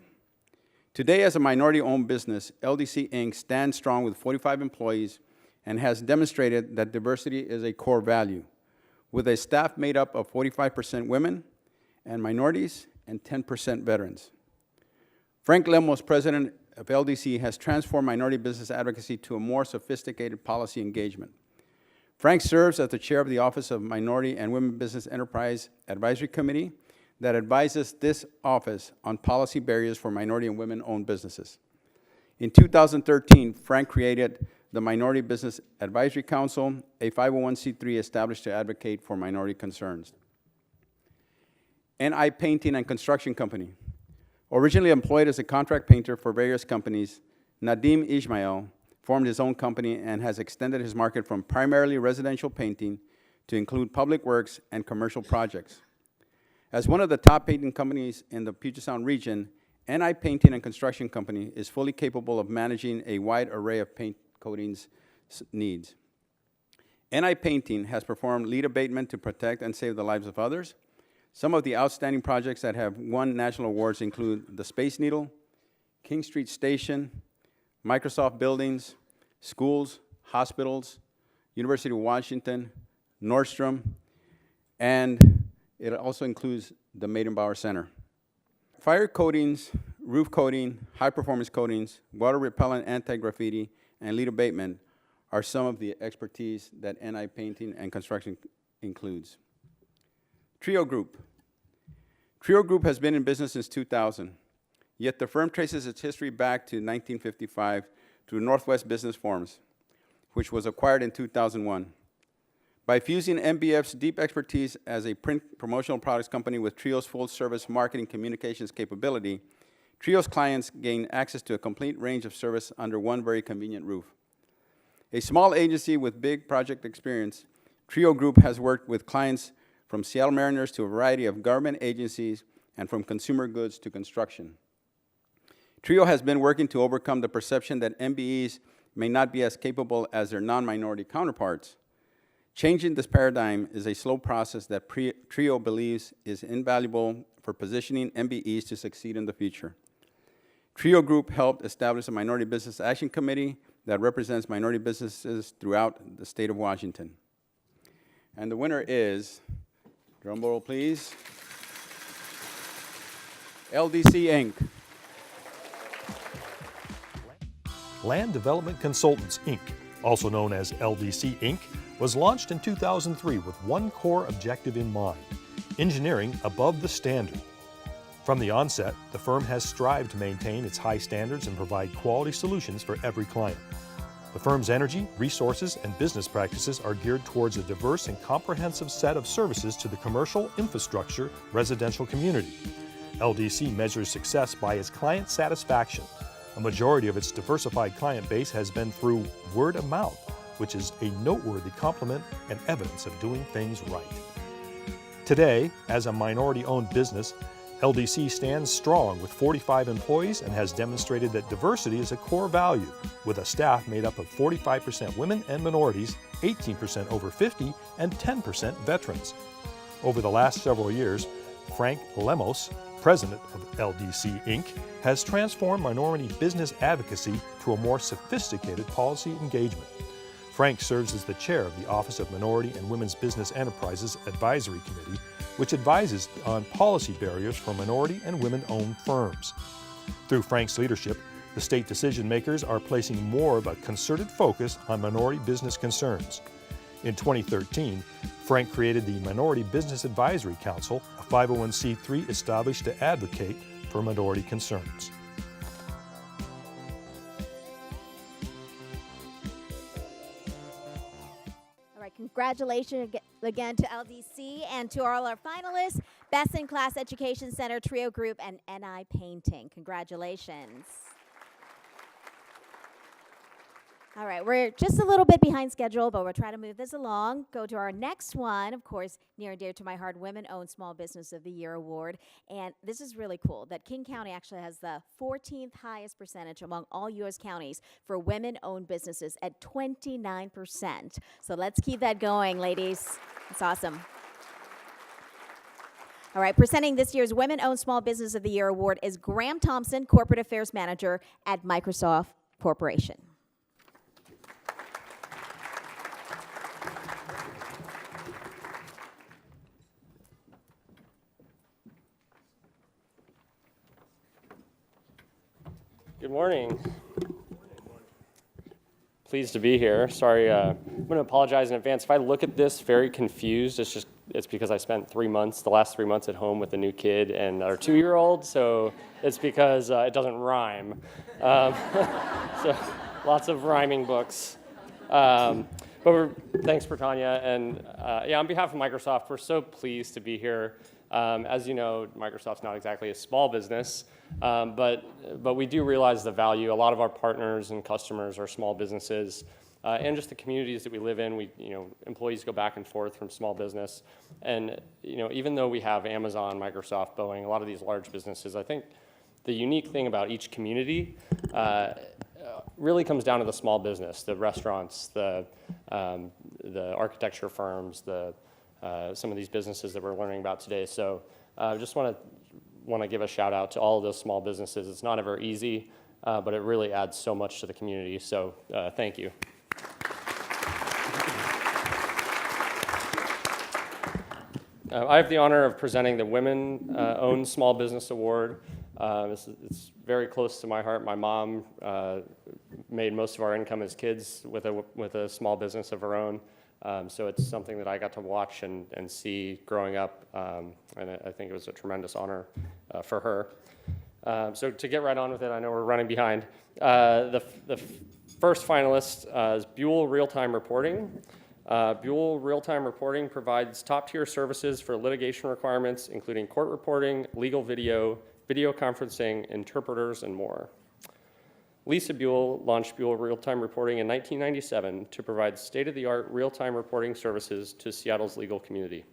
Speaker 7: Today, as a minority-owned business, Ldc Inc. stands strong with 45 employees and has demonstrated that diversity is a core value, with a staff made up of 45% women and minorities and 10% veterans. Frank Lemos, president of LDC, has transformed minority business advocacy to a more sophisticated policy engagement. Frank serves as the chair of the Office of Minority and Women Business Enterprise Advisory Committee that advises this office on policy barriers for minority and women-owned businesses. In 2013, Frank created the Minority Business Advisory Council, a 501c3 established to advocate for minority concerns. NI Painting and Construction Company. Originally employed as a contract painter for various companies, Nadim Ismail formed his own company and has extended his market from primarily residential painting to include public works and commercial projects. As one of the top painting companies in the Puget Sound region, NI Painting and Construction Company is fully capable of managing a wide array of paint coatings needs. NI Painting has performed lead abatement to protect and save the lives of others. Some of the outstanding projects that have won national awards include the Space Needle, King Street Station, Microsoft buildings, schools, hospitals, University of Washington, Nordstrom, and it also includes the Maidenbauer Center. Fire coatings, roof coating, high-performance coatings, water repellent, anti-graffiti, and lead abatement are some of the expertise that NI Painting and Construction includes. Trio Group. Trio Group has been in business since 2000, yet the firm traces its history back to 1955 through Northwest Business Forms, which was acquired in 2001. By fusing MBF's deep expertise as a print promotional products company with Trio's full-service marketing communications capability, Trio's clients gain access to a complete range of service under one very convenient roof. A small agency with big project experience, Trio Group has worked with clients from Seattle Mariners to a variety of government agencies and from consumer goods to construction. Trio has been working to overcome the perception that MBEs may not be as capable as their non-minority counterparts. Changing this paradigm is a slow process that Trio believes is invaluable for positioning MBEs to succeed in the future. Trio Group helped establish a Minority Business Action Committee that represents minority businesses throughout the state of Washington. And the winner is, drum roll please, Ldc Inc.
Speaker 4: Land Development Consultants, Inc., also known as LDC Inc., was launched in 2003 with one core objective in mind: engineering above the standard. From the onset, the firm has strived to maintain its high standards and provide quality solutions for every client. The firm's energy, resources, and business practices are geared towards a diverse and comprehensive set of services to the commercial, infrastructure, residential community. LDC measures success by its client satisfaction. A majority of its diversified client base has been through word of mouth, which is a noteworthy compliment and evidence of doing things right. Today, as a minority-owned business, LDC stands strong with 45 employees and has demonstrated that diversity is a core value, with a staff made up of 45% women and minorities, 18% over 50, and 10% veterans. Over the last several years, Frank Lemos, president of LDC Inc., has transformed minority business advocacy to a more sophisticated policy engagement. Frank serves as the chair of the Office of Minority and Women's Business Enterprises Advisory Committee, which advises on policy barriers for minority and women-owned firms. Through Frank's leadership, the state decision makers are placing more of a concerted focus on minority business concerns. In 2013, Frank created the Minority Business Advisory Council, a 501c3 established to advocate for minority concerns.
Speaker 1: Congratulations again to LDC and to all our finalists, Best in Class Education Center, Trio Group, and NI Painting. Congratulations. All right, we're just a little bit behind schedule, but we're trying to move this along. Go to our next one, of course, near and dear to my heart, Women-Owned Small Business of the Year Award. And this is really cool that King County actually has the 14th highest percentage among all U.S. counties for women-owned businesses at 29%. So let's keep that going, ladies. It's awesome. All right, presenting this year's Women-Owned Small Business of the Year Award is Graham Thompson, Corporate Affairs Manager at Microsoft Corporation.
Speaker 8: Good morning. Pleased to be here. Sorry, I'm going to apologize in advance. If I look at this very confused, it's because I spent the last 3 months at home with a new kid and our 2-year-old, so it's because it doesn't rhyme. So lots of rhyming books. Thanks, Britannia, and on behalf of Microsoft, we're so pleased to be here. As you know, Microsoft's not exactly a small business, but we do realize the value. A lot of our partners and customers are small businesses, and just the communities that we live in. Employees go back and forth from small business, and even though we have Amazon, Microsoft, Boeing, a lot of these large businesses, I think the unique thing about each community really comes down to the small business, the restaurants, the architecture firms, some of these businesses that we're learning about today. So I just want to give a shout out to all of those small businesses. It's not ever easy, but it really adds so much to the community. So thank you. I have the honor of presenting the Women-Owned Small Business Award. It's very close to my heart. My mom made most of our income as kids with a small business of her own. So it's something that I got to watch and see growing up, and I think it was a tremendous honor for her. So to get right on with it, I know we're running behind. The first finalist is Buell Real-Time Reporting. Buell Real-Time Reporting provides top-tier services for litigation requirements, including court reporting, legal video, video conferencing, interpreters, and more. Lisa Buell launched Buell Real-Time Reporting in 1997 to provide state-of-the-art real-time reporting services to Seattle's legal community.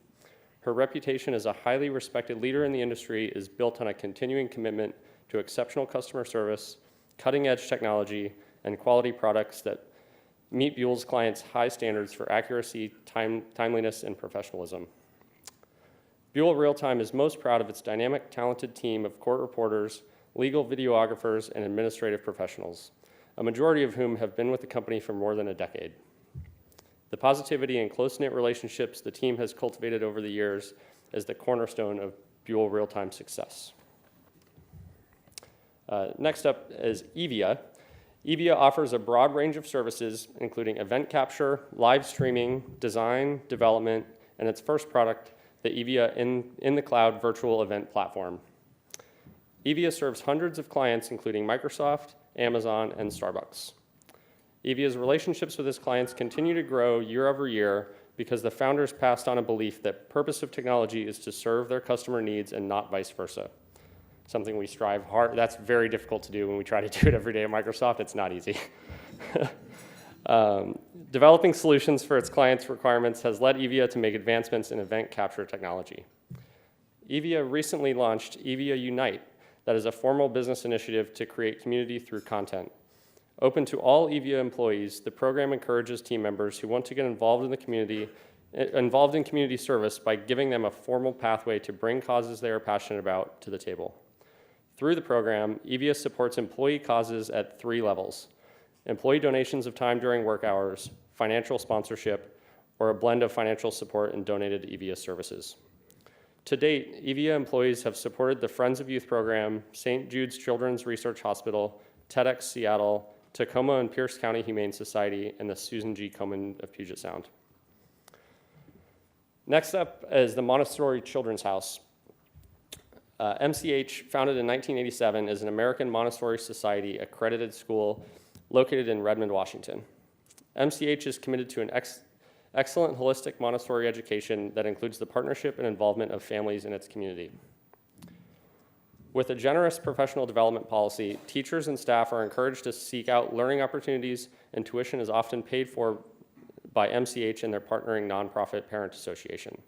Speaker 8: Her reputation as a highly respected leader in the industry is built on a continuing commitment to exceptional customer service, cutting-edge technology, and quality products that meet Buell's clients' high standards for accuracy, timeliness, and professionalism. Buell Real-Time is most proud of its dynamic, talented team of court reporters, legal videographers, and administrative professionals, a majority of whom have been with the company for more than a decade. The positivity and close-knit relationships the team has cultivated over the years is the cornerstone of Buell Real-Time's success. Next up is Evia. Evia offers a broad range of services, including event capture, live streaming, design, development, and its first product, the Evia in the Cloud virtual event platform. Evia serves hundreds of clients, including Microsoft, Amazon, and Starbucks. Evia's relationships with its clients continue to grow year over year because the founders passed on a belief that purpose of technology is to serve their customer needs and not vice versa. Something we strive hard. That's very difficult to do when we try to do it every day at Microsoft. It's not easy. Developing solutions for its clients' requirements has led Evia to make advancements in event capture technology. Evia recently launched Evia Unite, that is a formal business initiative to create community through content. Open to all Evia employees, the program encourages team members who want to get involved in community service by giving them a formal pathway to bring causes they are passionate about to the table. Through the program, Evia supports employee causes at 3 levels: employee donations of time during work hours, financial sponsorship, or a blend of financial support and donated Evia services. To date, Evia employees have supported the Friends of Youth program, St. Jude's Children's Research Hospital, TEDx Seattle, Tacoma and Pierce County Humane Society, and the Susan G. Komen of Puget Sound. Next up is the Montessori Children's House. MCH, founded in 1987, is an American Montessori Society accredited school located in Redmond, Washington. MCH is committed to an excellent holistic Montessori education that includes the partnership and involvement of families in its community. With a generous professional development policy, teachers and staff are encouraged to seek out learning opportunities, and tuition is often paid for by MCH and their partnering nonprofit parent association.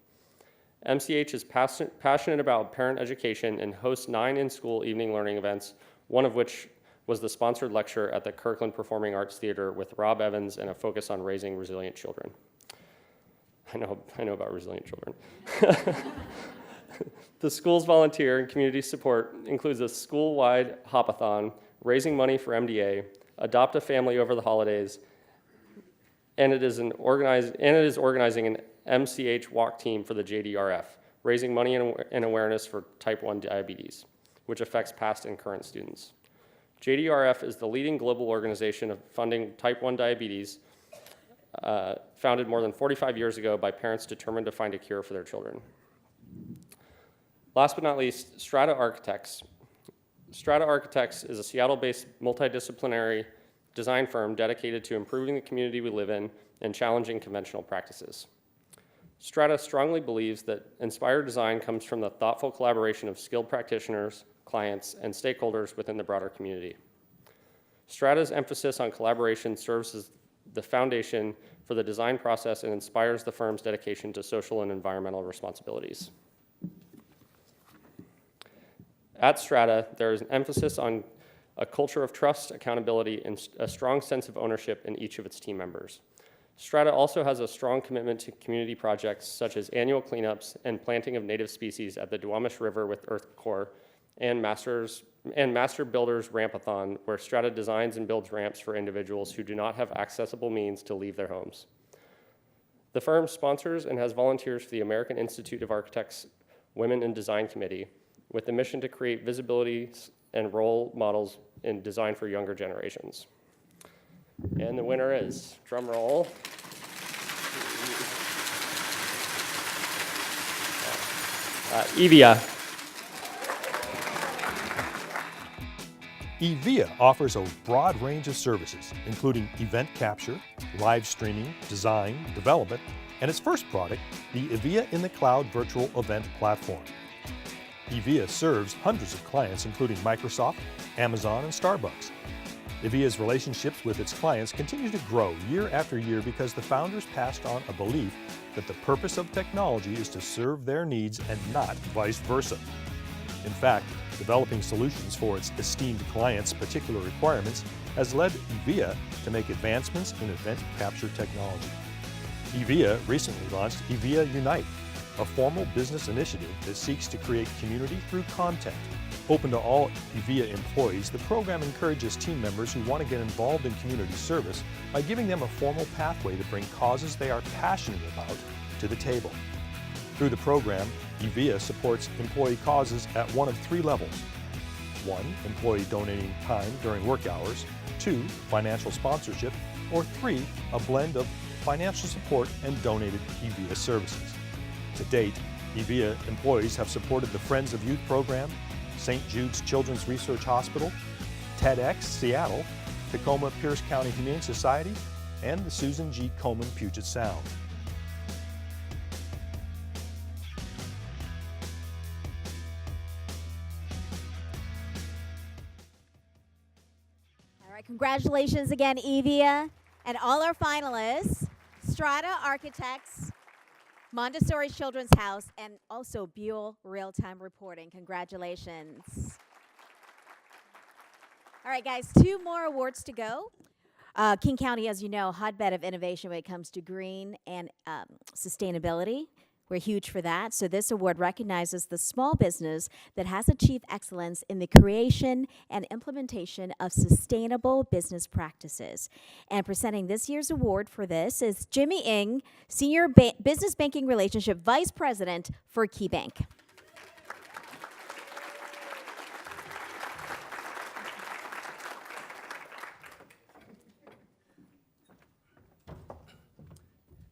Speaker 8: MCH is passionate about parent education and hosts 9 in-school evening learning events, one of which was the sponsored lecture at the Kirkland Performing Arts Theater with Rob Evans and a focus on raising resilient children. I know about resilient children. The school's volunteer and community support includes a school-wide hopathon, raising money for MDA, adopt a family over the holidays, and it is organizing an MCH walk team for the JDRF, raising money and awareness for type 1 diabetes, which affects past and current students. JDRF is the leading global organization of funding type 1 diabetes, founded more than 45 years ago by parents determined to find a cure for their children. Last but not least, Strata Architects. Strata Architects is a Seattle-based multidisciplinary design firm dedicated to improving the community we live in and challenging conventional practices. Strata strongly believes that inspired design comes from the thoughtful collaboration of skilled practitioners, clients, and stakeholders within the broader community. Strata's emphasis on collaboration serves as the foundation for the design process and inspires the firm's dedication to social and environmental responsibilities. At Strata, there is an emphasis on a culture of trust, accountability, and a strong sense of ownership in each of its team members. Strata also has a strong commitment to community projects such as annual cleanups and planting of native species at the Duwamish River with Earth Corps and Master Builders Rampathon, where Strata designs and builds ramps for individuals who do not have accessible means to leave their homes. The firm sponsors and has volunteers for the American Institute of Architects Women in Design Committee with the mission to create visibility and role models in design for younger generations. And the winner is, drum roll, Evia.
Speaker 4: Evia offers a broad range of services, including event capture, live streaming, design, development, and its first product, the Evia in the Cloud virtual event platform. Evia serves hundreds of clients, including Microsoft, Amazon, and Starbucks. Evia's relationships with its clients continue to grow year after year because the founders passed on a belief that the purpose of technology is to serve their needs and not vice versa. In fact, developing solutions for its esteemed clients' particular requirements has led Evia to make advancements in event capture technology. Evia recently launched Evia Unite, a formal business initiative that seeks to create community through content. Open to all Evia employees, the program encourages team members who want to get involved in community service by giving them a formal pathway to bring causes they are passionate about to the table. Through the program, Evia supports employee causes at one of three levels. 1, employee donating time during work hours. 2, financial sponsorship. Or 3, a blend of financial support and donated Evia services. To date, Evia employees have supported the Friends of Youth program, St. Jude's Children's Research Hospital, TEDx Seattle, Tacoma Pierce County Humane Society, and the Susan G. Komen Puget Sound.
Speaker 1: All right, congratulations again, Evia, and all our finalists, Strata Architects, Montessori Children's House, and also Buell Real-Time Reporting. Congratulations. All right, guys, 2 more awards to go. King County, as you know, hotbed of innovation when it comes to green and sustainability. We're huge for that. So this award recognizes the small business that has achieved excellence in the creation and implementation of sustainable business practices. And presenting this year's award for this is Jimmy Ng, Senior Business Banking Relationship Vice President for KeyBank.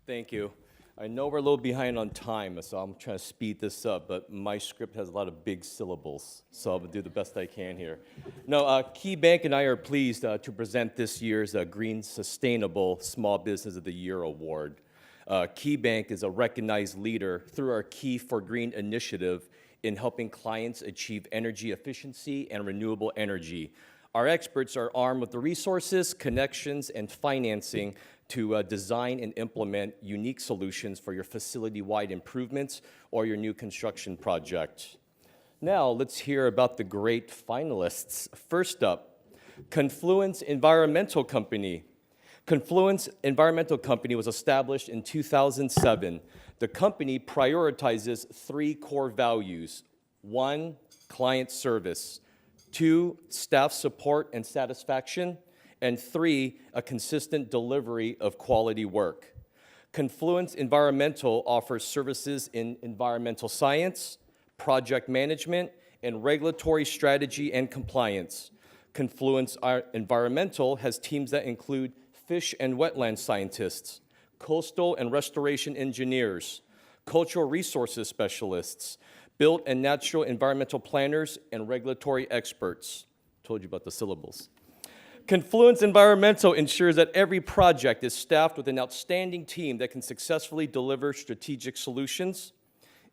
Speaker 9: Thank you. I know we're a little behind on time, so I'm trying to speed this up, but my script has a lot of big syllables, so I'll do the best I can here. No, KeyBank and I are pleased to present this year's Green Sustainable Small Business of the Year Award. KeyBank is a recognized leader through our Key for Green initiative in helping clients achieve energy efficiency and renewable energy. Our experts are armed with the resources, connections, and financing to design and implement unique solutions for your facility-wide improvements or your new construction project. Now, let's hear about the great finalists. First up, Confluence Environmental Company. Confluence Environmental Company was established in 2007. The company prioritizes 3 core values. 1, client service. 2, staff support and satisfaction. And 3, a consistent delivery of quality work. Confluence Environmental offers services in environmental science, project management, and regulatory strategy and compliance. Confluence Environmental has teams that include fish and wetland scientists, coastal and restoration engineers, cultural resources specialists, built and natural environmental planners, and regulatory experts. Told you about the syllables. Confluence Environmental ensures that every project is staffed with an outstanding team that can successfully deliver strategic solutions.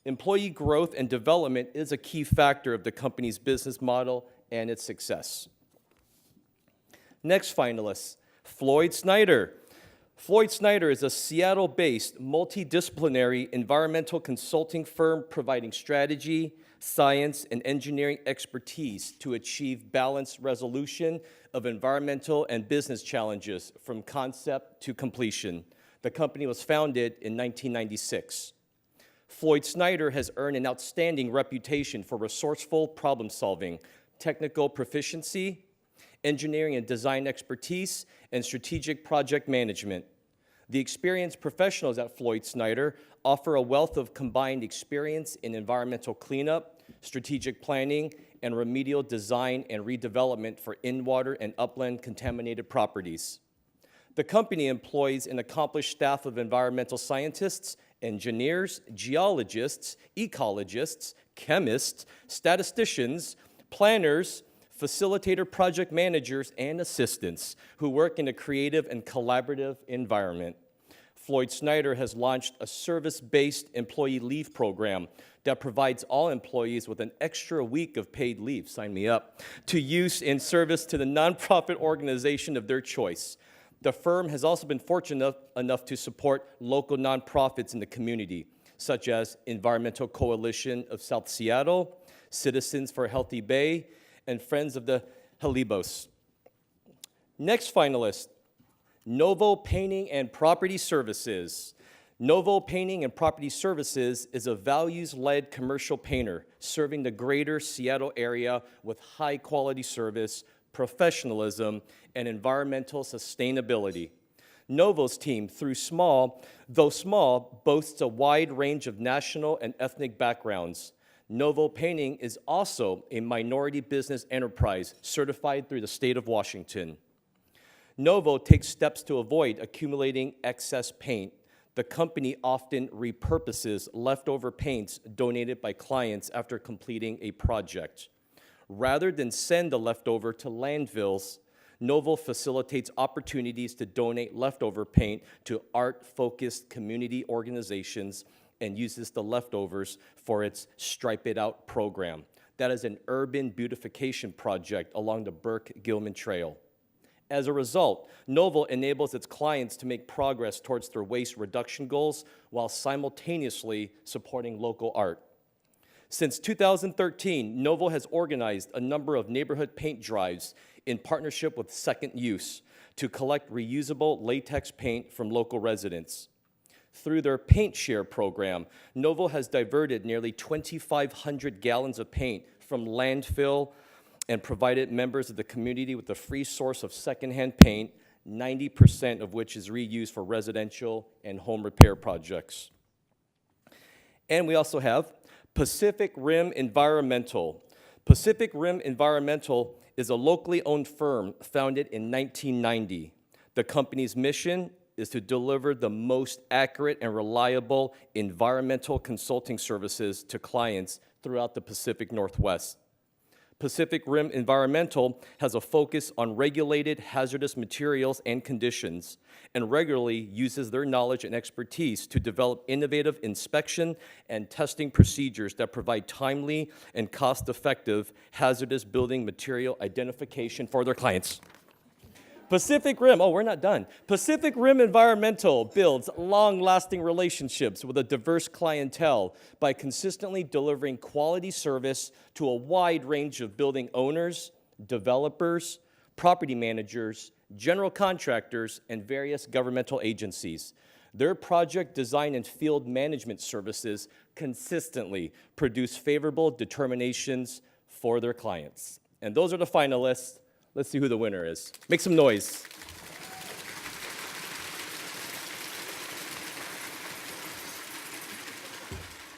Speaker 9: Employee growth and development is a key factor of the company's business model and its success. Next finalist, Floyd Snyder. Floyd Snyder is a Seattle-based multidisciplinary environmental consulting firm providing strategy, science, and engineering expertise to achieve balanced resolution of environmental and business challenges from concept to completion. The company was founded in 1996. Floyd Snyder has earned an outstanding reputation for resourceful problem solving, technical proficiency, engineering and design expertise, and strategic project management. The experienced professionals at Floyd Snyder offer a wealth of combined experience in environmental cleanup, strategic planning, and remedial design and redevelopment for in-water and upland contaminated properties. The company employs an accomplished staff of environmental scientists, engineers, geologists, ecologists, chemists, statisticians, planners, facilitator project managers, and assistants who work in a creative and collaborative environment. Floyd Snyder has launched a service-based employee leave program that provides all employees with an extra week of paid leave, sign me up, to use in service to the nonprofit organization of their choice. The firm has also been fortunate enough to support local nonprofits in the community, such as Environmental Coalition of South Seattle, Citizens for a Healthy Bay, and Friends of the Halibos. Next finalist, Novo Painting and Property Services. Novo Painting and Property Services is a values-led commercial painter serving the greater Seattle area with high-quality service, professionalism, and environmental sustainability. Novo's team, though small, boasts a wide range of national and ethnic backgrounds. Novo Painting is also a minority business enterprise certified through the state of Washington. Novo takes steps to avoid accumulating excess paint. The company often repurposes leftover paints donated by clients after completing a project. Rather than send the leftover to landfills, Novo facilitates opportunities to donate leftover paint to art-focused community organizations and uses the leftovers for its Stripe It Out program. That is an urban beautification project along the Burke-Gilman Trail. As a result, Novo enables its clients to make progress towards their waste reduction goals while simultaneously supporting local art. Since 2013, Novo has organized a number of neighborhood paint drives in partnership with Second Use to collect reusable latex paint from local residents. Through their Paint Share program, Novo has diverted nearly 2,500 gallons of paint from landfill and provided members of the community with a free source of secondhand paint, 90% of which is reused for residential and home repair projects. And we also have Pacific Rim Environmental. Pacific Rim Environmental is a locally owned firm founded in 1990. The company's mission is to deliver the most accurate and reliable environmental consulting services to clients throughout the Pacific Northwest. Pacific Rim Environmental has a focus on regulated hazardous materials and conditions, and regularly uses their knowledge and expertise to develop innovative inspection and testing procedures that provide timely and cost-effective hazardous building material identification for their clients. Pacific Rim, we're not done. Pacific Rim Environmental builds long-lasting relationships with a diverse clientele by consistently delivering quality service to a wide range of building owners, developers, property managers, general contractors, and various governmental agencies. Their project design and field management services consistently produce favorable determinations for their clients. And those are the finalists. Let's see who the winner is. Make some noise.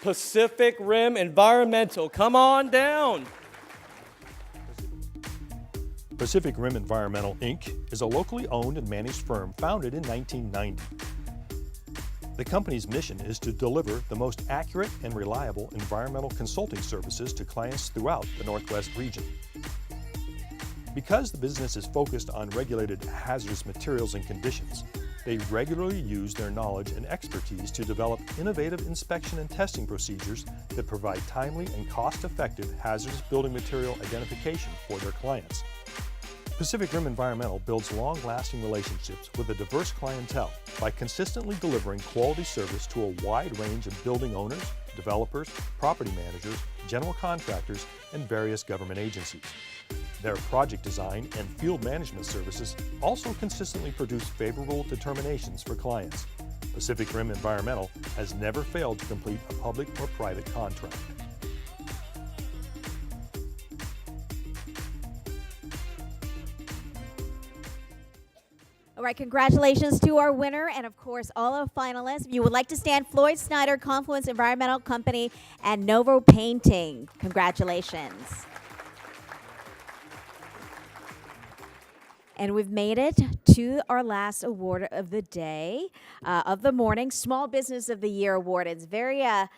Speaker 9: Pacific Rim Environmental, come on down.
Speaker 4: Pacific Rim Environmental, Inc. is a locally owned and managed firm founded in 1990. The company's mission is to deliver the most accurate and reliable environmental consulting services to clients throughout the Northwest region. Because the business is focused on regulated hazardous materials and conditions, they regularly use their knowledge and expertise to develop innovative inspection and testing procedures that provide timely and cost-effective hazardous building material identification for their clients. Pacific Rim Environmental builds long-lasting relationships with a diverse clientele by consistently delivering quality service to a wide range of building owners, developers, property managers, general contractors, and various government agencies. Their project design and field management services also consistently produce favorable determinations for clients. Pacific Rim Environmental has never failed to complete a public or private contract.
Speaker 1: All right, congratulations to our winner and, of course, all our finalists. If you would like to stand, Floyd Snyder, Confluence Environmental Company, and Novo Painting. Congratulations. And we've made it to our last award of the day, of the morning, Small Business of the Year Award. It's very a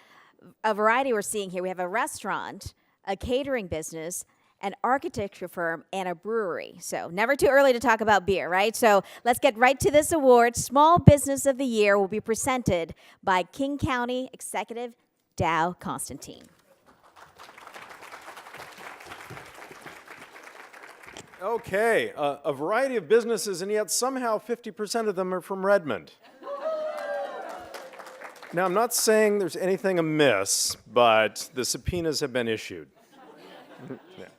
Speaker 1: variety we're seeing here. We have a restaurant, a catering business, an architecture firm, and a brewery. So never too early to talk about beer, right? So let's get right to this award. Small Business of the Year will be presented by King County Executive Dow Constantine.
Speaker 2: Okay, a variety of businesses, and yet somehow 50% of them are from Redmond. Now, I'm not saying there's anything amiss, but the subpoenas have been issued.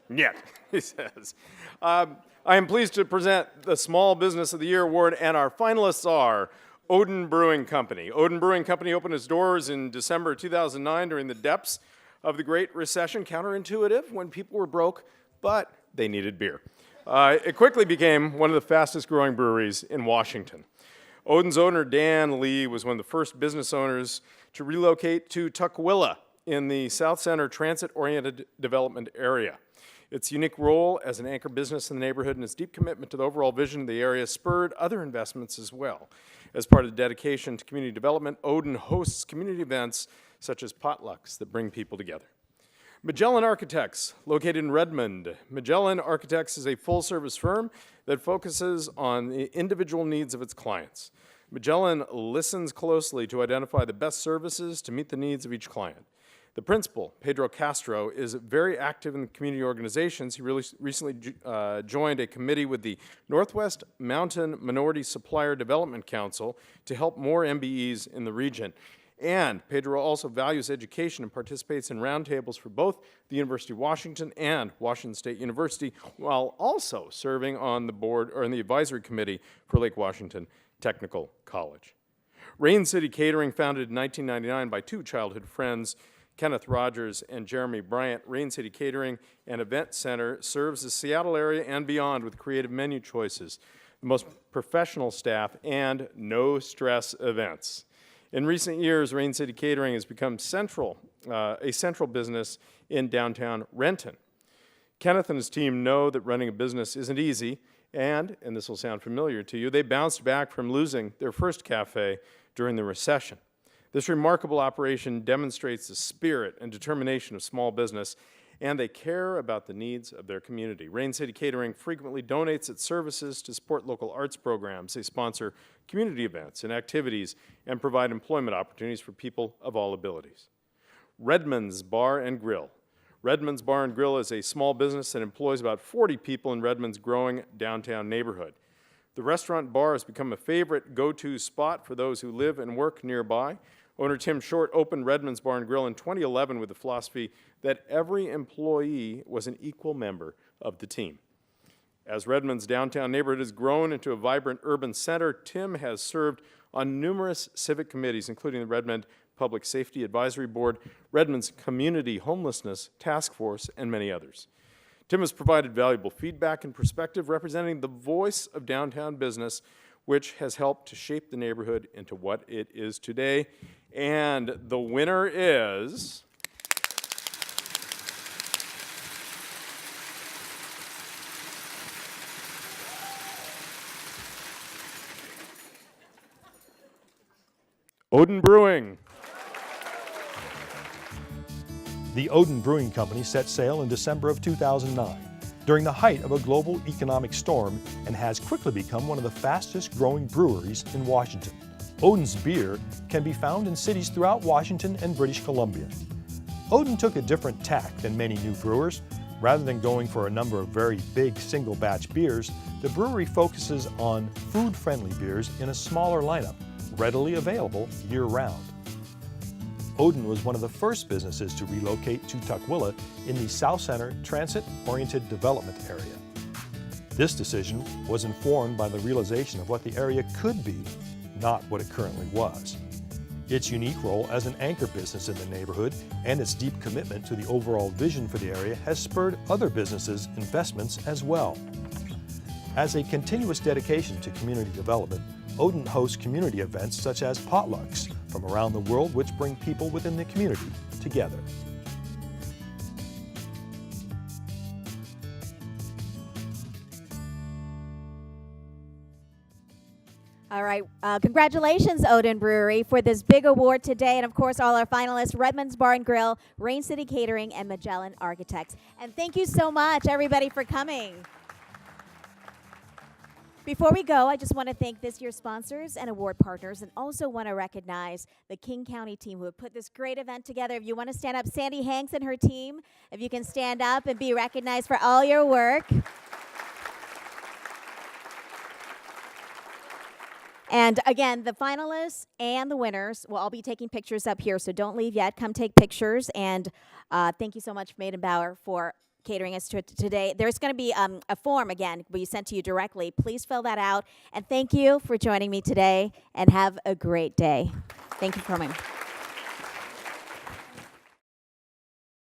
Speaker 2: Yet, he says. I am pleased to present the Small Business of the Year Award, and our finalists are Oden Brewing Company. Oden Brewing Company opened its doors in December 2009 during the depths of the Great Recession. Counterintuitive when people were broke, but they needed beer. It quickly became one of the fastest growing breweries in Washington. Oden's owner, Dan Lee, was one of the first business owners to relocate to Tukwila in the South Center transit-oriented development area. Its unique role as an anchor business in the neighborhood and its deep commitment to the overall vision of the area spurred other investments as well. As part of the dedication to community development, Oden hosts community events such as potlucks that bring people together. Magellan Architects, located in Redmond. Magellan Architects is a full-service firm that focuses on the individual needs of its clients. Magellan listens closely to identify the best services to meet the needs of each client. The principal, Pedro Castro, is very active in community organizations. He recently joined a committee with the Northwest Mountain Minority Supplier Development Council to help more MBEs in the region. And Pedro also values education and participates in roundtables for both the University of Washington and Washington State University, while also serving on the board or in the advisory committee for Lake Washington Technical College. Rein City Catering, founded in 1999 by two childhood friends, Kenneth Rogers and Jeremy Bryant. Rein City Catering and Event Center serves the Seattle area and beyond with creative menu choices, the most professional staff, and no-stress events. In recent years, Rein City Catering has become a central business in downtown Renton. Kenneth and his team know that running a business isn't easy, and this will sound familiar to you, they bounced back from losing their first cafe during the recession. This remarkable operation demonstrates the spirit and determination of small business, and they care about the needs of their community. Rein City Catering frequently donates its services to support local arts programs. They sponsor community events and activities and provide employment opportunities for people of all abilities. Redmon's Bar and Grill. Redmon's Bar and Grill is a small business that employs about 40 people in Redmond's growing downtown neighborhood. The restaurant bar has become a favorite go-to spot for those who live and work nearby. Owner Tim Short opened Redmond's Bar and Grill in 2011 with the philosophy that every employee was an equal member of the team. As Redmond's downtown neighborhood has grown into a vibrant urban center, Tim has served on numerous civic committees, including the Redmond Public Safety Advisory Board, Redmond's Community Homelessness Task Force, and many others. Tim has provided valuable feedback and perspective representing the voice of downtown business, which has helped to shape the neighborhood into what it is today. And the winner is Oden Brewing.
Speaker 4: The Oden Brewing Company set sail in December of 2009, during the height of a global economic storm, and has quickly become one of the fastest growing breweries in Washington. Oden's beer can be found in cities throughout Washington and British Columbia. Oden took a different tack than many new brewers. Rather than going for a number of very big single batch beers, the brewery focuses on food-friendly beers in a smaller lineup, readily available year-round. Oden was one of the first businesses to relocate to Tukwila in the South Center transit-oriented development area. This decision was informed by the realization of what the area could be, not what it currently was. Its unique role as an anchor business in the neighborhood and its deep commitment to the overall vision for the area has spurred other businesses' investments as well. As a continuous dedication to community development, Oden hosts community events such as potlucks from around the world which bring people within the community together.
Speaker 1: All right, congratulations, Oden Brewery, for this big award today, and of course, all our finalists, Redmon's Bar and Grill, Rein City Catering, and Magellan Architects. And thank you so much, everybody, for coming. Before we go, I just want to thank this year's sponsors and award partners, and also want to recognize the King County team who have put this great event together. If you want to stand up, Sandy Hanks and her team, if you can stand up and be recognized for all your work. And again, the finalists and the winners will all be taking pictures up here, so don't leave yet. Come take pictures, and thank you so much, Maidenbauer, for catering us to today. There's going to be a form, again, will be sent to you directly. Please fill that out, and thank you for joining me today, and have a great day. Thank you for coming.